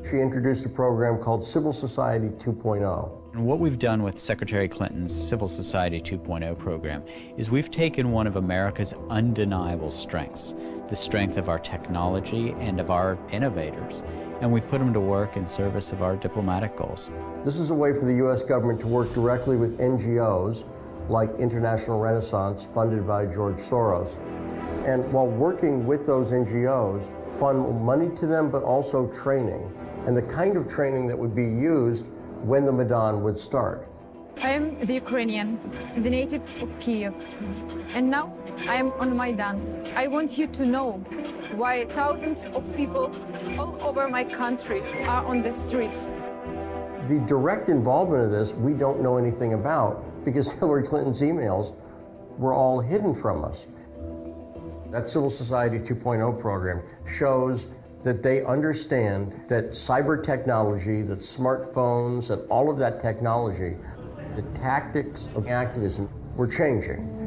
She introduced a program called Civil Society 2.0. And what we've done with Secretary Clinton's Civil Society 2.0 program is we've taken one of America's undeniable strengths, the strength of our technology and of our innovators, and we've put them to work in service of our diplomatic goals. This is a way for the U.S. government to work directly with NGOs like International Renaissance, funded by George Soros, and while working with those NGOs, fund money to them, but also training, and the kind of training that would be used when the Maidan would start. I am the Ukrainian, the native of Kiev, and now I am on Maidan. I want you to know why thousands of people all over my country are on the streets. The direct involvement of this, we don't know anything about because Hillary Clinton's emails were all hidden from us. That Civil Society 2.0 program shows that they understand that cyber technology, that smartphones, that all of that technology, the tactics of activism were changing.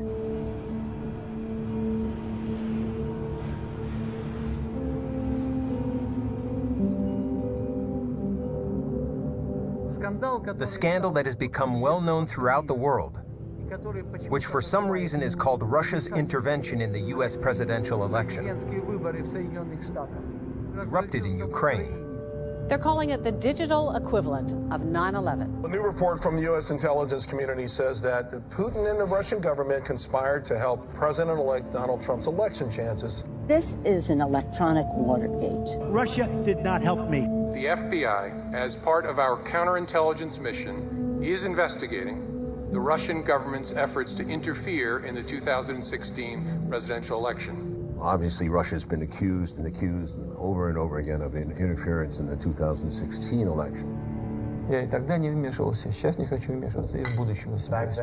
The scandal that has become well known throughout the world, which for some reason is called Russia's intervention in the U.S. presidential election, erupted in Ukraine. They're calling it the digital equivalent of 9/11. A new report from the U.S. intelligence community says that Putin and the Russian government conspired to help President-elect Donald Trump's election chances. This is an electronic Watergate. Russia did not help me. The FBI, as part of our counterintelligence mission, is investigating the Russian government's efforts to interfere in the 2016 presidential election. Obviously, Russia's been accused over and over again of interference in the 2016 election. Я и тогда не вмешивался, сейчас не хочу вмешиваться, и в будущем не собираюсь.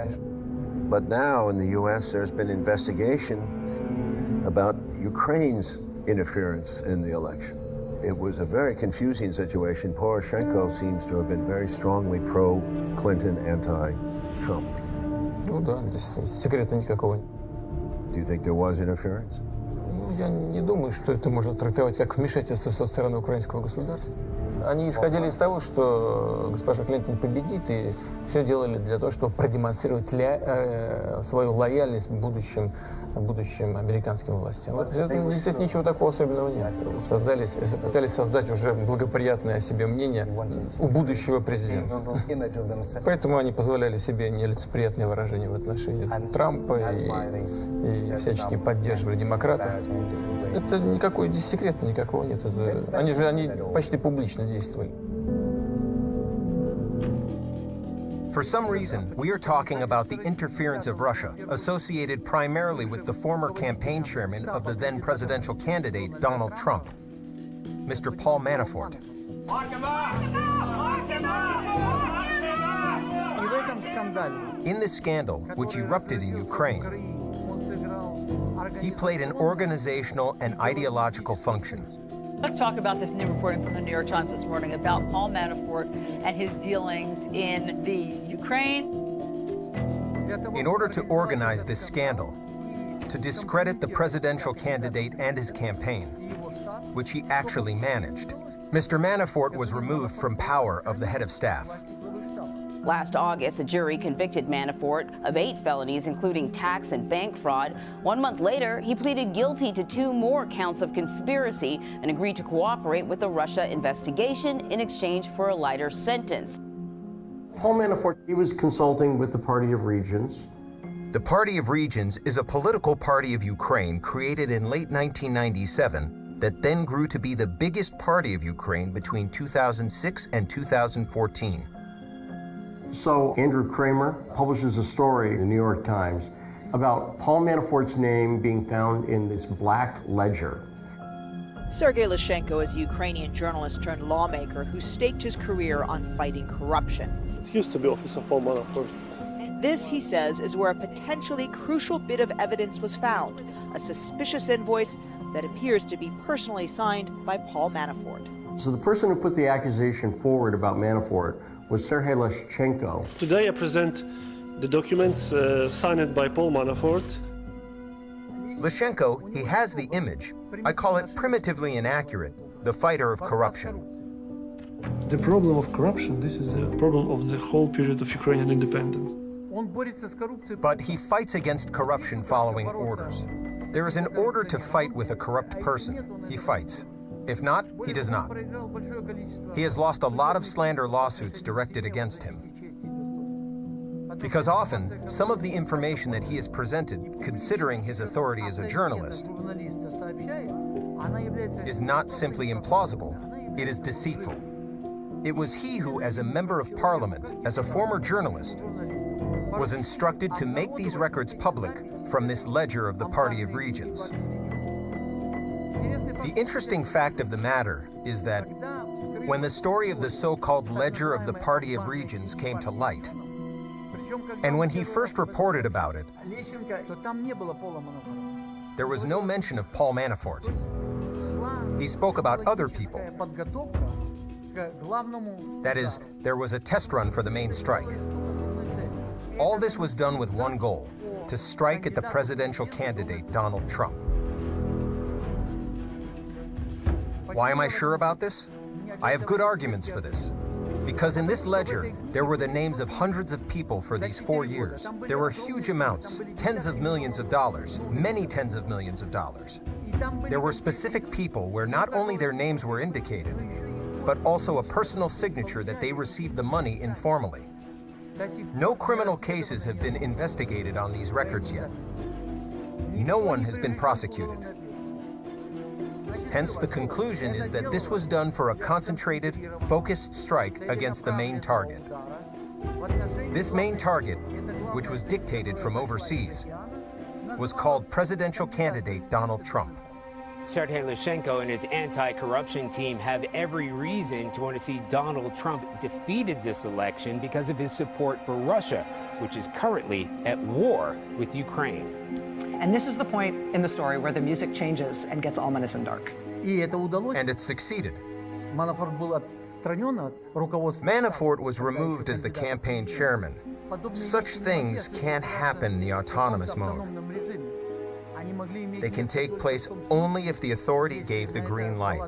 But now in the U.S., there's been investigation about Ukraine's interference in the election. It was a very confusing situation. Poroshenko seems to have been very strongly pro-Clinton, anti-Trump. Ну да, здесь секрета никакого. Do you think there was interference? Я не думаю, что это можно трактовать как вмешательство со стороны украинского государства. Они исходили из того, что госпожа Клинтон победит, и все делали для того, чтобы продемонстрировать свою лояльность будущим американским властям. Здесь ничего такого особенного нет. Пытались создать уже благоприятное о себе мнение у будущего президента. Поэтому они позволяли себе нелицеприятные выражения в отношении Трампа и всячески поддерживали демократов. Это никакой здесь секрета никакого нет. Они почти публично действовали. For some reason, we are talking about the interference of Russia, associated primarily with the former campaign chairman of the then presidential candidate, Donald Trump, Mr. Paul Manafort. In this scandal, which erupted in Ukraine, he played an organizational and ideological function. Let's talk about this new reporting from the New York Times this morning about Paul Manafort and his dealings in the Ukraine. In order to organize this scandal, to discredit the presidential candidate and his campaign, which he actually managed, Mr. Manafort was removed from power of the head of staff. Last August, a jury convicted Manafort of 8 felonies, including tax and bank fraud. 1 month later, he pleaded guilty to 2 more counts of conspiracy and agreed to cooperate with the Russia investigation in exchange for a lighter sentence. Paul Manafort, he was consulting with the Party of Regions. The Party of Regions is a political party of Ukraine created in late 1997 that then grew to be the biggest party of Ukraine between 2006 and 2014. So Andrew Kramer publishes a story in the New York Times about Paul Manafort's name being found in this black ledger. Sergei Lyshenko is a Ukrainian journalist turned lawmaker who staked his career on fighting corruption. It used to be Office of Paul Manafort. This, he says, is where a potentially crucial bit of evidence was found, a suspicious invoice that appears to be personally signed by Paul Manafort. So the person who put the accusation forward about Manafort was Sergei Leshchenko. Today I present the documents signed by Paul Manafort. Leshchenko, he has the image. I call it primitively inaccurate, the fighter of corruption. The problem of corruption, this is a problem of the whole period of Ukrainian independence. But he fights against corruption following orders. There is an order to fight with a corrupt person. He fights. If not, he does not. He has lost a lot of slander lawsuits directed against him. Because often, some of the information that he has presented, considering his authority as a journalist, is not simply implausible, it is deceitful. It was he who, as a member of parliament, as a former journalist, was instructed to make these records public from this ledger of the Party of Regions. The interesting fact of the matter is that when the story of the so-called ledger of the Party of Regions came to light, and when he first reported about it, there was no mention of Paul Manafort. He spoke about other people. That is, there was a test run for the main strike. All this was done with one goal, to strike at the presidential candidate, Donald Trump. Why am I sure about this? I have good arguments for this. Because in this ledger, there were the names of hundreds of people for these 4 years. There were huge amounts, tens of millions of dollars, many tens of millions of dollars. There were specific people where not only their names were indicated, but also a personal signature that they received the money informally. No criminal cases have been investigated on these records yet. No one has been prosecuted. Hence, the conclusion is that this was done for a concentrated, focused strike against the main target. This main target, which was dictated from overseas, was called presidential candidate Donald Trump. Sergei Leshchenko and his anti-corruption team have every reason to want to see Donald Trump defeated this election because of his support for Russia, which is currently at war with Ukraine. And this is the point in the story where the music changes and gets ominous and dark. And it succeeded. Manafort was removed as the campaign chairman. Such things can't happen in the autonomous mode. They can take place only if the authority gave the green light.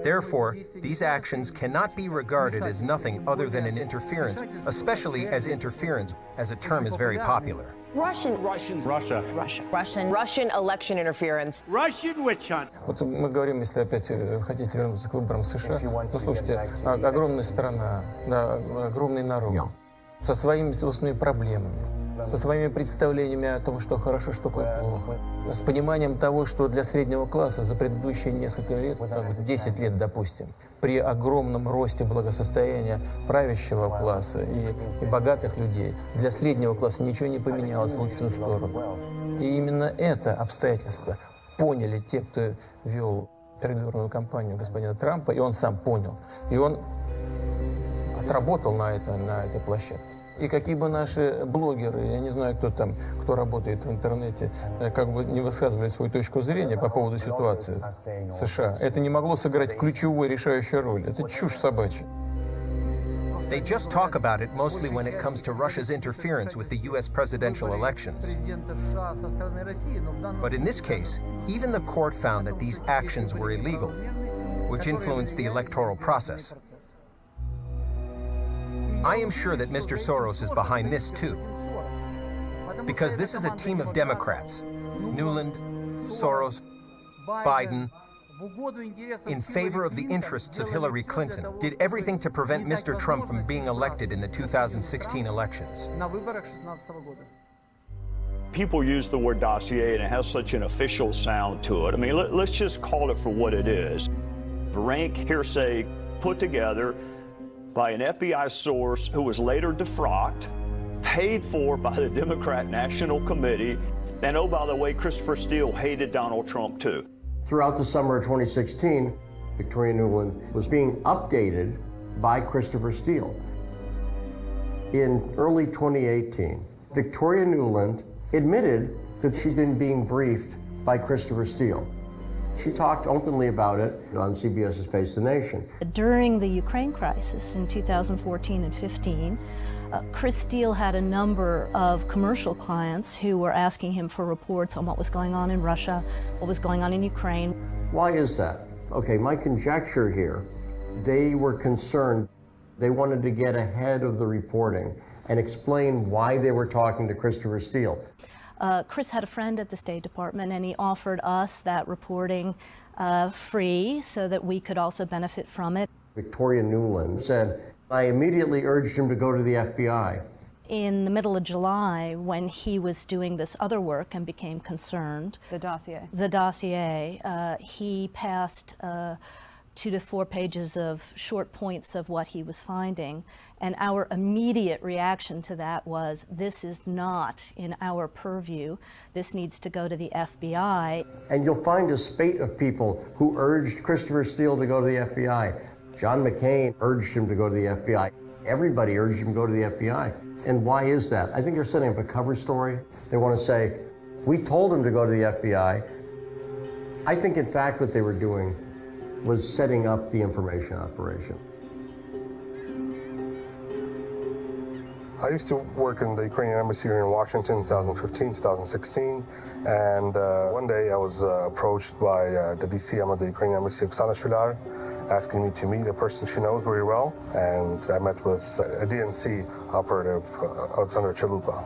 Therefore, these actions cannot be regarded as nothing other than an interference, especially as interference, as a term is very popular. Russian election interference. Russian witch hunt. Вот мы говорим, если опять хотите вернуться к выборам США, ну слушайте, огромная страна, да, огромный народ, со своими собственными проблемами, со своими представлениями о том, что хорошо, что плохо, с пониманием того, что для среднего класса за предыдущие несколько лет, 10 лет, допустим, при огромном росте благосостояния правящего класса и богатых людей, для среднего класса ничего не поменялось в лучшую сторону. И именно это обстоятельство поняли те, кто вел предвыборную кампанию господина Трампа, и он сам понял. И он отработал на этой площадке. И какие бы наши блогеры, я не знаю, кто там, кто работает в интернете, как бы не высказывали свою точку зрения по поводу ситуации в США, это не могло сыграть ключевую решающую роль. Это чушь собачья. They just talk about it mostly when it comes to Russia's interference with the U.S. presidential elections. But in this case, even the court found that these actions were illegal, which influenced the electoral process. I am sure that Mr. Soros is behind this too, because this is a team of Democrats, Nuland, Soros, Biden, in favor of the interests of Hillary Clinton, did everything to prevent Mr. Trump from being elected in the 2016 elections. People use the word dossier and it has such an official sound to it. I mean, let's just call it for what it is. Rank hearsay put together by an FBI source who was later defrocked, paid for by the Democrat National Committee, and oh, by the way, Christopher Steele hated Donald Trump too. Throughout the summer of 2016, Victoria Nuland was being updated by Christopher Steele. In early 2018, Victoria Nuland admitted that she'd been being briefed by Christopher Steele. She talked openly about it on CBS's Face the Nation. During the Ukraine crisis in 2014 and 15, Chris Steele had a number of commercial clients who were asking him for reports on what was going on in Russia, what was going on in Ukraine. Why is that? Okay, my conjecture here, they were concerned. They wanted to get ahead of the reporting and explain why they were talking to Christopher Steele. Chris had a friend at the State Department, and he offered us that reporting free so that we could also benefit from it. Victoria Newland said, I immediately urged him to go to the FBI. In the middle of July, when he was doing this other work and became concerned, The dossier. He passed 2 to 4 pages of short points of what he was finding. And our immediate reaction to that was, this is not in our purview. This needs to go to the FBI. And you'll find a spate of people who urged Christopher Steele to go to the FBI. John McCain urged him to go to the FBI. Everybody urged him to go to the FBI. And why is that? I think they're setting up a cover story. They want to say, we told him to go to the FBI. I think, in fact, what they were doing was setting up the information operation. I used to work in the Ukrainian embassy here in Washington, 2015, 2016, and one day I was approached by the DCM of the Ukrainian embassy, Oksana Shular, asking me to meet a person she knows very well, and I met with a DNC operative, Alexandra Chalupa.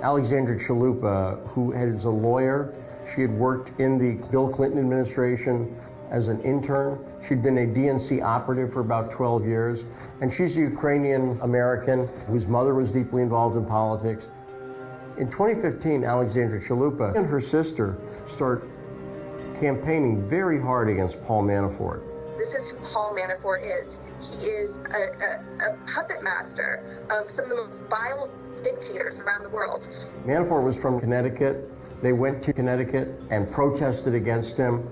Alexandra Chalupa, who is a lawyer, she had worked in the Bill Clinton administration as an intern. She'd been a DNC operative for about 12 years, and she's a Ukrainian American whose mother was deeply involved in politics. In 2015, Alexandra Chalupa and her sister start campaigning very hard against Paul Manafort. This is who Paul Manafort is. He is a puppet master of some of the most vile dictators around the world. Manafort was from Connecticut. They went to Connecticut and protested against him.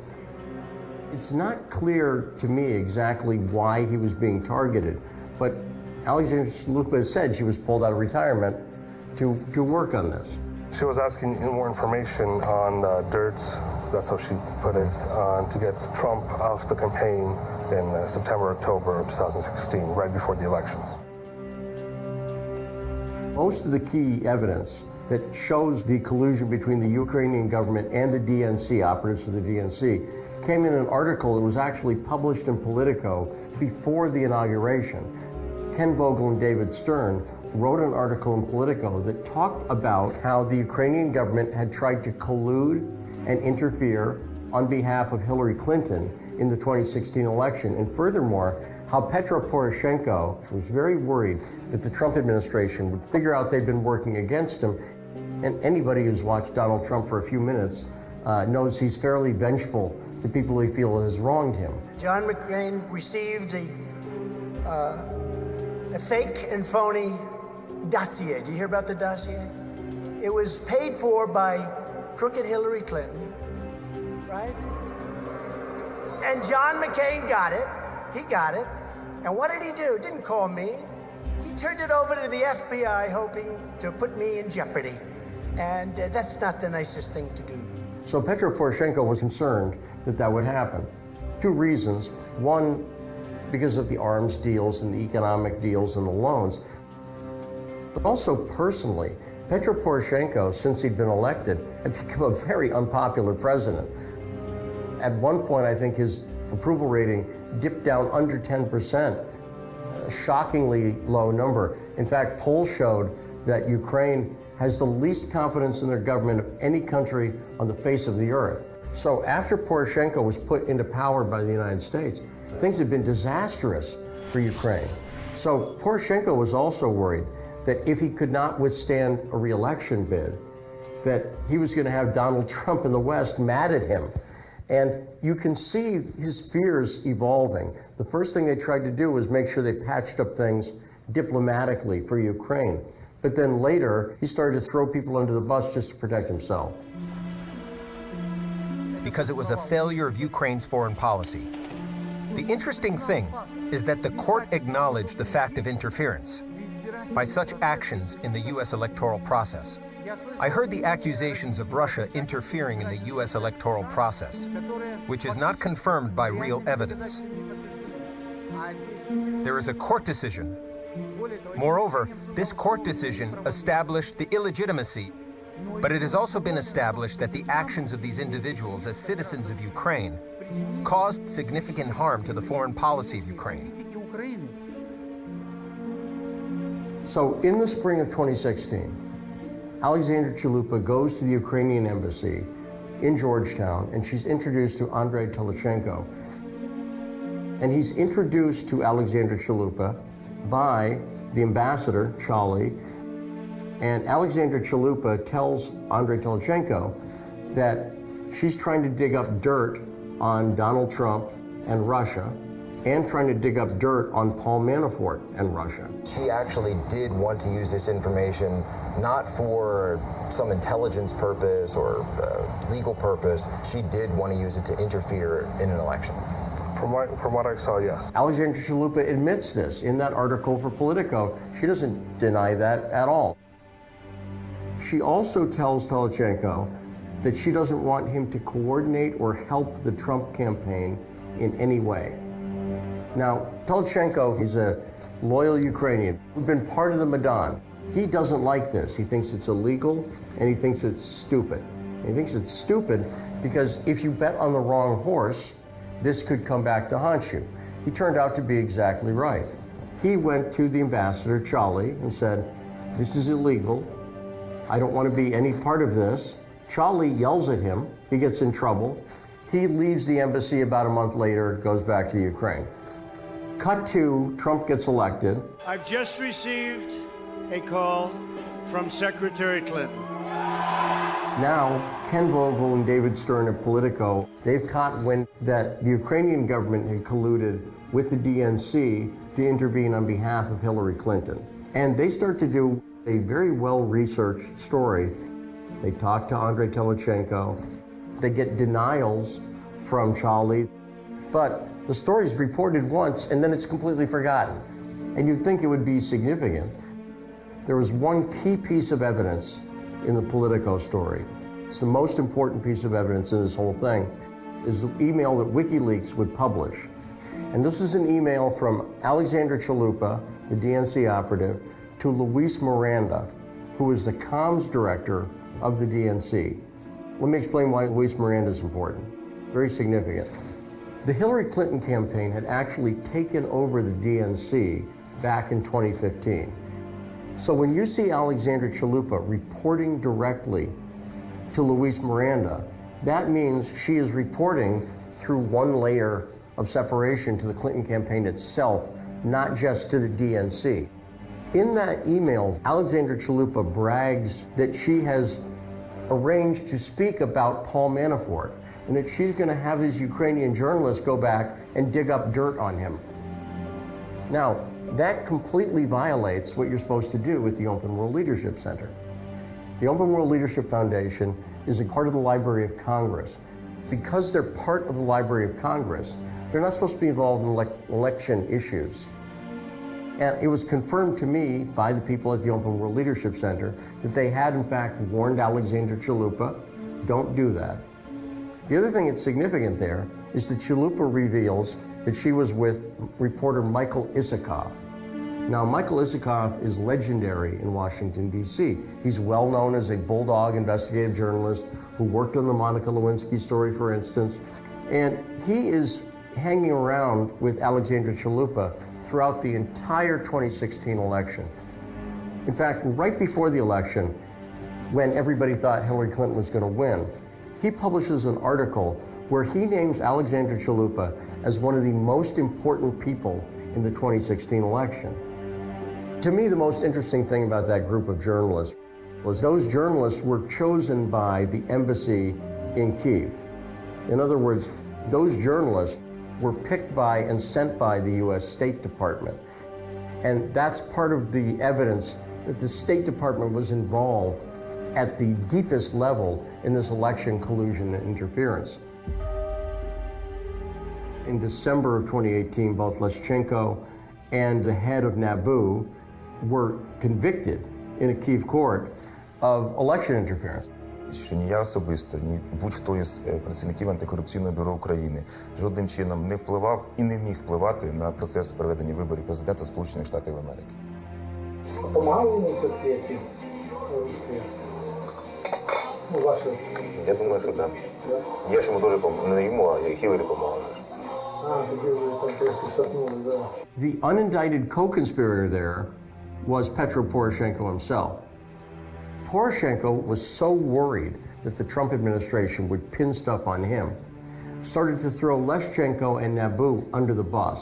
It's not clear to me exactly why he was being targeted, but Alexandra Chalupa said she was pulled out of retirement to work on this. She was asking more information on dirt, that's how she put it, to get Trump off the campaign in September, October of 2016, right before the elections. Most of the key evidence that shows the collusion between the Ukrainian government and the DNC, operatives of the DNC, came in an article that was actually published in Politico before the inauguration. Ken Vogel and David Stern wrote an article in Politico that talked about how the Ukrainian government had tried to collude and interfere on behalf of Hillary Clinton in the 2016 election. And furthermore, how Petro Poroshenko was very worried that the Trump administration would figure out they'd been working against him. And anybody who's watched Donald Trump for a few minutes knows he's fairly vengeful to people he feels has wronged him. John McCain received a fake and phony dossier. Do you hear about the dossier? It was paid for by crooked Hillary Clinton, right? And John McCain got it. He got it. And what did he do? Didn't call me. He turned it over to the FBI, hoping to put me in jeopardy. And that's not the nicest thing to do. So Petro Poroshenko was concerned that that would happen. 2 reasons. One, because of the arms deals and the economic deals and the loans. But also personally, Petro Poroshenko, since he'd been elected, had become a very unpopular president. At one point, I think his approval rating dipped down under 10%, a shockingly low number. In fact, polls showed that Ukraine has the least confidence in their government of any country on the face of the earth. So after Poroshenko was put into power by the United States, things have been disastrous for Ukraine. So Poroshenko was also worried that if he could not withstand a re-election bid, that he was going to have Donald Trump in the West mad at him. And you can see his fears evolving. The first thing they tried to do was make sure they patched up things diplomatically for Ukraine. But then later, he started to throw people under the bus just to protect himself. Because it was a failure of Ukraine's foreign policy. The interesting thing is that the court acknowledged the fact of interference by such actions in the U.S. electoral process. I heard the accusations of Russia interfering in the U.S. electoral process, which is not confirmed by real evidence. There is a court decision. Moreover, this court decision established the illegitimacy, but it has also been established that the actions of these individuals as citizens of Ukraine caused significant harm to the foreign policy of Ukraine. So in the spring of 2016, Alexandra Chalupa goes to the Ukrainian embassy in Georgetown, and she's introduced to Andrei Telchenko. And he's introduced to Alexandra Chalupa by the ambassador, Charlie, and Alexandra Chalupa tells Andrei Telchenko that she's trying to dig up dirt on Donald Trump and Russia, and trying to dig up dirt on Paul Manafort and Russia. She actually did want to use this information not for some intelligence purpose or legal purpose. She did want to use it to interfere in an election. From what I saw, yes. Alexandra Chalupa admits this in that article for Politico. She doesn't deny that at all. She also tells Telchenko that she doesn't want him to coordinate or help the Trump campaign in any way. Now, Telchenko is a loyal Ukrainian who's been part of the Maidan. He doesn't like this. He thinks it's illegal, and he thinks it's stupid. He thinks it's stupid because if you bet on the wrong horse, this could come back to haunt you. He turned out to be exactly right. He went to the ambassador, Charlie, and said, "This is illegal. I don't want to be any part of this." Charlie yells at him. He gets in trouble. He leaves the embassy about a month later, goes back to Ukraine. Cut to Trump gets elected. I've just received a call from Secretary Clinton. Now, Ken Vogel and David Stern of Politico, they've caught wind that the Ukrainian government had colluded with the DNC to intervene on behalf of Hillary Clinton. And they start to do a very well-researched story. They talk to Andrei Telchenko. They get denials from Charlie. But the story's reported once, and then it's completely forgotten. And you'd think it would be significant. There was one key piece of evidence in the Politico story. It's the most important piece of evidence in this whole thing, is the email that WikiLeaks would publish. And this is an email from Alexandra Chalupa, the DNC operative, to Luis Miranda, who is the comms director of the DNC. Let me explain why Luis Miranda is important. Very significant. The Hillary Clinton campaign had actually taken over the DNC back in 2015. So when you see Alexandra Chalupa reporting directly to Luis Miranda, that means she is reporting through one layer of separation to the Clinton campaign itself, not just to the DNC. In that email, Alexandra Chalupa brags that she has arranged to speak about Paul Manafort, and that she's going to have these Ukrainian journalists go back and dig up dirt on him. Now, that completely violates what you're supposed to do with the Open World Leadership Center. The Open World Leadership Foundation is a part of the Library of Congress. Because they're part of the Library of Congress, they're not supposed to be involved in election issues. And it was confirmed to me by the people at the Open World Leadership Center that they had, in fact, warned Alexandra Chalupa, don't do that. The other thing that's significant there is that Chalupa reveals that she was with reporter Michael Isikoff. Now, Michael Isikoff is legendary in Washington, D.C. He's well known as a bulldog investigative journalist who worked on the Monica Lewinsky story, for instance. And he is hanging around with Alexandra Chalupa throughout the entire 2016 election. In fact, right before the election, when everybody thought Hillary Clinton was going to win, he publishes an article where he names Alexandra Chalupa as one of the most important people in the 2016 election. To me, the most interesting thing about that group of journalists was those journalists were chosen by the embassy in Kyiv. In other words, those journalists were picked by and sent by the U.S. State Department. And that's part of the evidence that the State Department was involved at the deepest level in this election collusion and interference. In December of 2018, both Leshchenko and the head of NABU were convicted in a Kyiv court of election interference. Що ні я особисто, ні будь-хто із працівників антикорупційного бюро України жодним чином не впливав і не міг впливати на процес проведення виборів президента Сполучених Штатів Америки. Я думаю, що так. Я ж йому дуже не йому, а Хіларі допомагав. The unindicted co-conspirator there was Petro Poroshenko himself. Poroshenko was so worried that the Trump administration would pin stuff on him, started to throw Leshchenko and Nabu under the bus.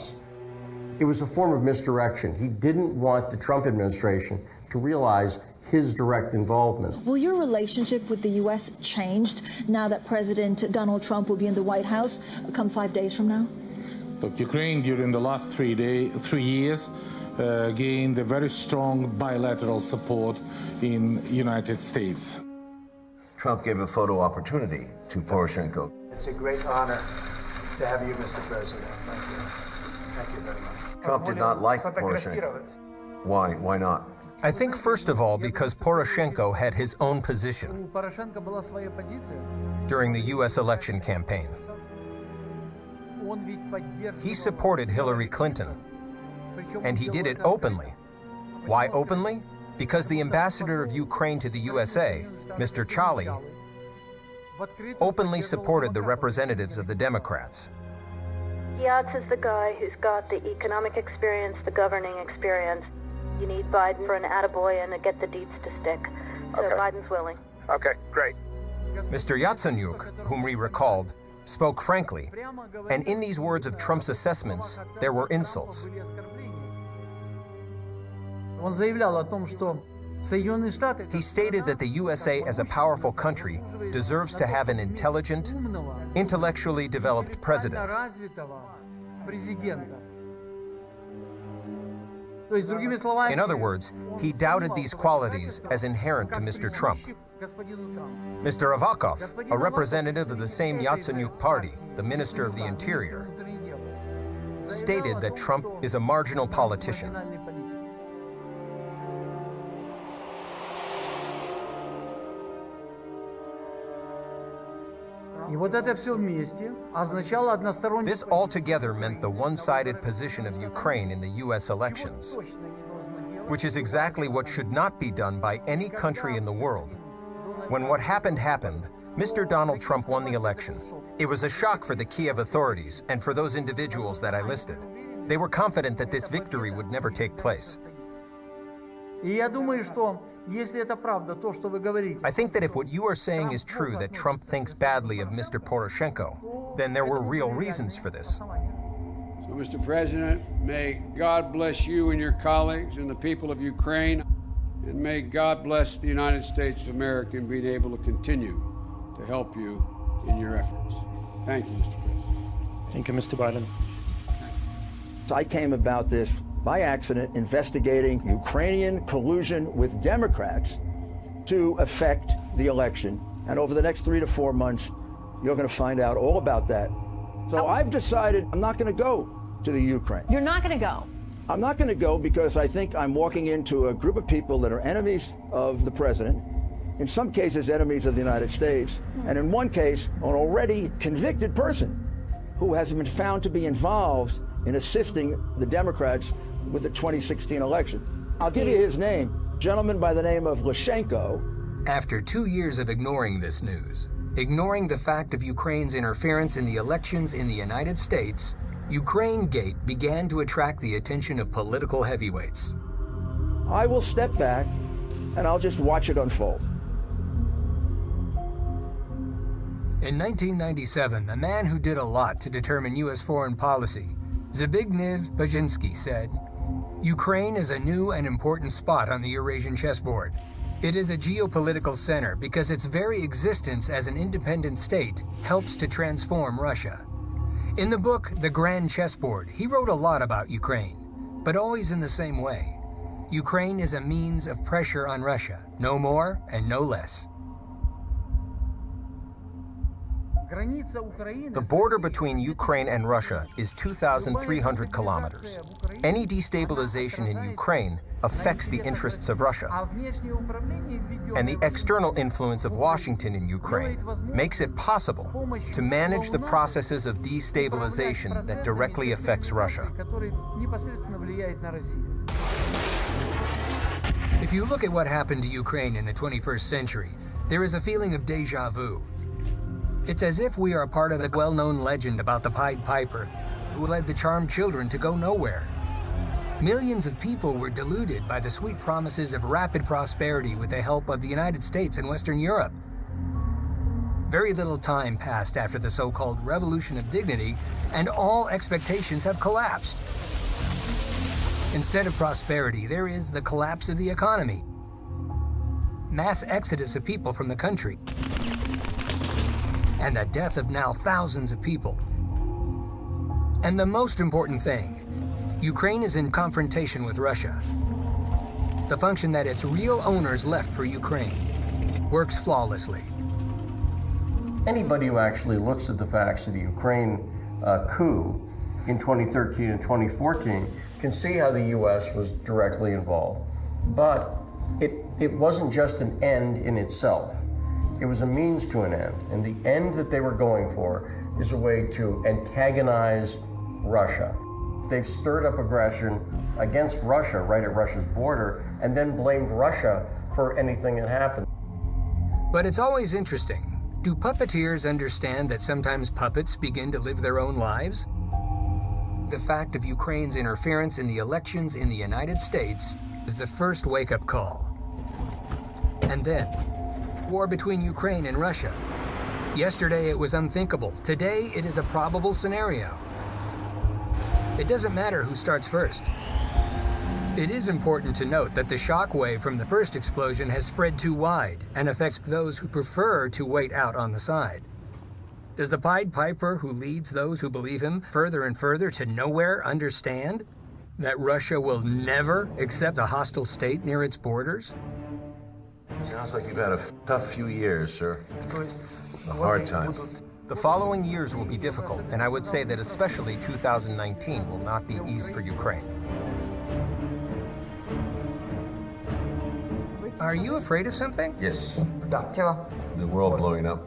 It was a form of misdirection. He didn't want the Trump administration to realize his direct involvement. Will your relationship with the U.S. changed now that President Donald Trump will be in the White House come 5 days from now? Look, Ukraine during the last 3 years gained a very strong bilateral support in United States. Trump gave a photo opportunity to Poroshenko. It's a great honor to have you, Mr. President. Thank you. Thank you very much. Trump did not like Poroshenko. Why? Why not? I think, first of all, because Poroshenko had his own position during the U.S. election campaign. He supported Hillary Clinton, and he did it openly. Why openly? Because the ambassador of Ukraine to the USA, Mr. Chali, openly supported the representatives of the Democrats. Yats is the guy who's got the economic experience, the governing experience. You need Biden for an attaboy and to get the deets to stick. So Biden's willing. Okay, great. Mr. Yatsenyuk, whom we recalled, spoke frankly, and in these words of Trump's assessments, there were insults. He stated that the USA as a powerful country deserves to have an intelligent, intellectually developed president. In other words, he doubted these qualities as inherent to Mr. Trump. Mr. Avakov, a representative of the same Yatsenyuk party, the Minister of the Interior, stated that Trump is a marginal politician. This altogether meant the one-sided position of Ukraine in the U.S. elections, which is exactly what should not be done by any country in the world. When what happened happened, Mr. Donald Trump won the election. It was a shock for the Kiev authorities and for those individuals that I listed. They were confident that this victory would never take place. I think that if what you are saying is true, that Trump thinks badly of Mr. Poroshenko, then there were real reasons for this. So, Mr. President, may God bless you and your colleagues and the people of Ukraine, and may God bless the United States of America in being able to continue to help you in your efforts. Thank you, Mr. President. Thank you, Mr. Biden. I came about this by accident investigating Ukrainian collusion with Democrats to affect the election. And over the next 3 to 4 months, you're going to find out all about that. So I've decided I'm not going to go to the Ukraine. You're not going to go? I'm not going to go because I think I'm walking into a group of people that are enemies of the president, in some cases enemies of the United States, and in one case, an already convicted person who has been found to be involved in assisting the Democrats with the 2016 election. I'll give you his name, a gentleman by the name of Leshchenko. After 2 years of ignoring this news, ignoring the fact of Ukraine's interference in the elections in the United States, Ukraine Gate began to attract the attention of political heavyweights. I will step back and I'll just watch it unfold. In 1997, a man who did a lot to determine U.S. foreign policy, Zbigniew Brzezinski, said, "Ukraine is a new and important spot on the Eurasian chessboard. It is a geopolitical center because its very existence as an independent state helps to transform Russia." In the book, The Grand Chessboard, he wrote a lot about Ukraine, but always in the same way. Ukraine is a means of pressure on Russia, no more and no less. The border between Ukraine and Russia is 2,300 kilometers. Any destabilization in Ukraine affects the interests of Russia. And the external influence of Washington in Ukraine makes it possible to manage the processes of destabilization that directly affects Russia. If you look at what happened to Ukraine in the 21st century, there is a feeling of déjà vu. It's as if we are a part of the well-known legend about the Pied Piper who led the charmed children to go nowhere. Millions of people were deluded by the sweet promises of rapid prosperity with the help of the United States and Western Europe. Very little time passed after the so-called Revolution of Dignity, and all expectations have collapsed. Instead of prosperity, there is the collapse of the economy, mass exodus of people from the country, and the death of now thousands of people. And the most important thing, Ukraine is in confrontation with Russia. The function that its real owners left for Ukraine works flawlessly. Anybody who actually looks at the facts of the Ukraine coup in 2013 and 2014 can see how the U.S. was directly involved. But it wasn't just an end in itself. It was a means to an end. And the end that they were going for is a way to antagonize Russia. They've stirred up aggression against Russia right at Russia's border and then blamed Russia for anything that happened. But it's always interesting. Do puppeteers understand that sometimes puppets begin to live their own lives? The fact of Ukraine's interference in the elections in the United States is the first wake-up call. And then, war between Ukraine and Russia. Yesterday it was unthinkable. Today it is a probable scenario. It doesn't matter who starts first. It is important to note that the shockwave from the first explosion has spread too wide and affects those who prefer to wait out on the side. Does the Pied Piper who leads those who believe him further and further to nowhere understand that Russia will never accept a hostile state near its borders? Sounds like you've had a tough few years, sir. A hard time. The following years will be difficult, and I would say that especially 2019 will not be easy for Ukraine. Are you afraid of something? Yes. The world blowing up.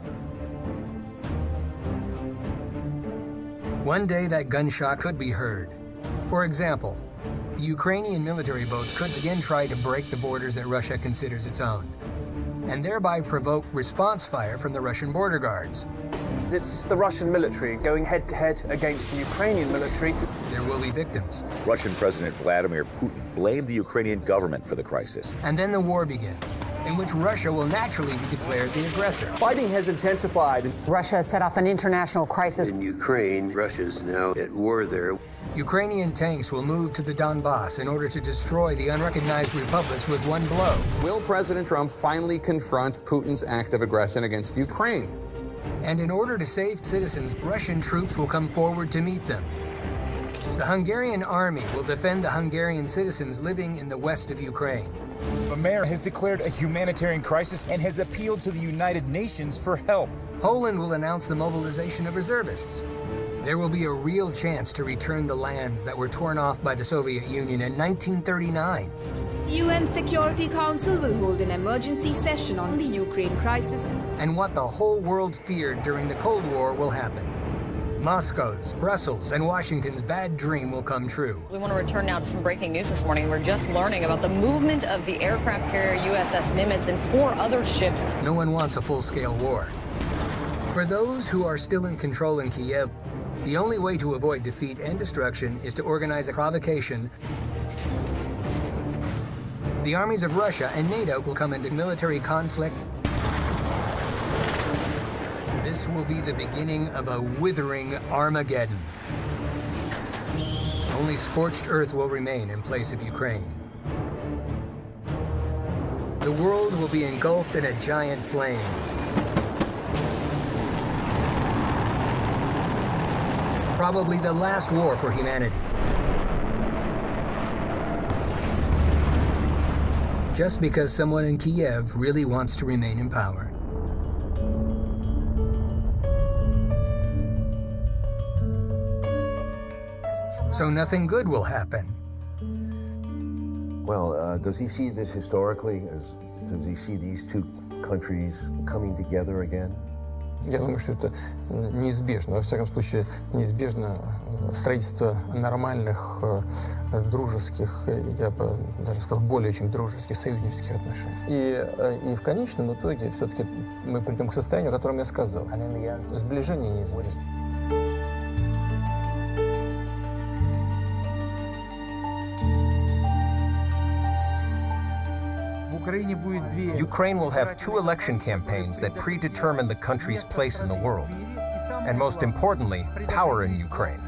One day that gunshot could be heard. For example, the Ukrainian military boats could again try to break the borders that Russia considers its own, and thereby provoke response fire from the Russian border guards. It's the Russian military going head-to-head against the Ukrainian military. There will be victims. Russian President Vladimir Putin blamed the Ukrainian government for the crisis. And then the war begins, in which Russia will naturally be declared the aggressor. Fighting has intensified. Russia set off an international crisis. In Ukraine, Russia's now at war there. Ukrainian tanks will move to the Donbass in order to destroy the unrecognized republics with one blow. Will President Trump finally confront Putin's act of aggression against Ukraine? And in order to save citizens, Russian troops will come forward to meet them. The Hungarian army will defend the Hungarian citizens living in the west of Ukraine. The mayor has declared a humanitarian crisis and has appealed to the United Nations for help. Poland will announce the mobilization of reservists. There will be a real chance to return the lands that were torn off by the Soviet Union in 1939. UN Security Council will hold an emergency session on the Ukraine crisis. And what the whole world feared during the Cold War will happen. Moscow's, Brussels, and Washington's bad dream will come true. We want to return now to some breaking news this morning. We're just learning about the movement of the aircraft carrier USS Nimitz and 4 other ships. No one wants a full-scale war. For those who are still in control in Kiev, the only way to avoid defeat and destruction is to organize a provocation. The armies of Russia and NATO will come into military conflict. This will be the beginning of a withering Armageddon. Only scorched earth will remain in place of Ukraine. The world will be engulfed in a giant flame. Probably the last war for humanity. Just because someone in Kiev really wants to remain in power. So nothing good will happen. Well, does he see this historically? Does he see these two countries coming together again? Я думаю, что это неизбежно. Во всяком случае, неизбежно строительство нормальных, дружеских, я бы даже сказал, более чем дружеских, союзнических отношений. И в конечном итоге все-таки мы придем к состоянию, о котором я сказал. Сближение неизбежно. Ukraine will have 2 election campaigns that predetermine the country's place in the world. And most importantly, power in Ukraine.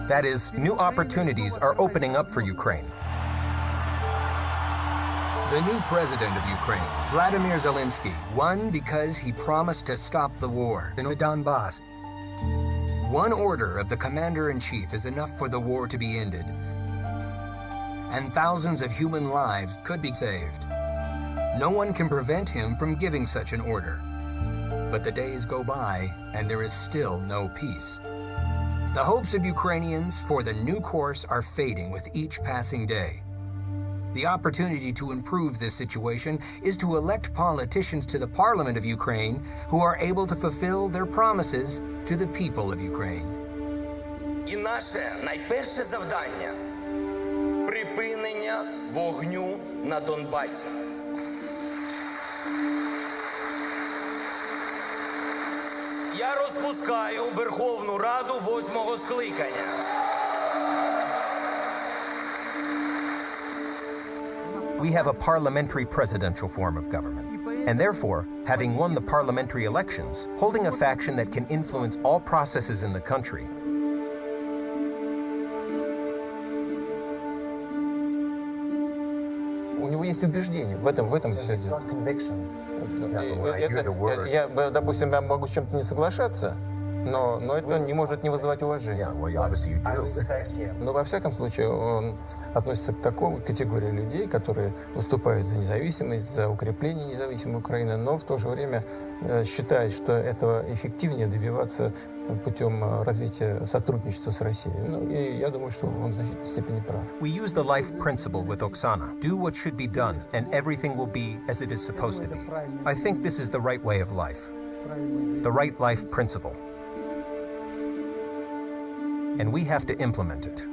That is, new opportunities are opening up for Ukraine. The new president of Ukraine, Vladimir Zelensky, won because he promised to stop the war in the Donbass. One order of the commander-in-chief is enough for the war to be ended, and thousands of human lives could be saved. No one can prevent him from giving such an order. But the days go by, and there is still no peace. The hopes of Ukrainians for the new course are fading with each passing day. The opportunity to improve this situation is to elect politicians to the parliament of Ukraine who are able to fulfill their promises to the people of Ukraine. І наше найперше завдання – припинення вогню на Донбасі. Я розпускаю Верховну Раду 8-го скликання. We have a parliamentary presidential form of government. And therefore, having won the parliamentary elections, holding a faction that can influence all processes in the country, У него есть убеждения, в этом все дело. Я, допустим, я могу с чем-то не соглашаться, но это не может не вызывать уважения. Но во всяком случае он относится к такой категории людей, которые выступают за независимость, за укрепление независимой Украины, но в то же время считает, что этого эффективнее добиваться путем развития сотрудничества с Россией. Ну, и я думаю, что он в значительной степени прав. we use the life principle with Oksana. Do what should be done, and everything will be as it is supposed to be. I think this is the right way of life. The right life principle. And we have to implement it.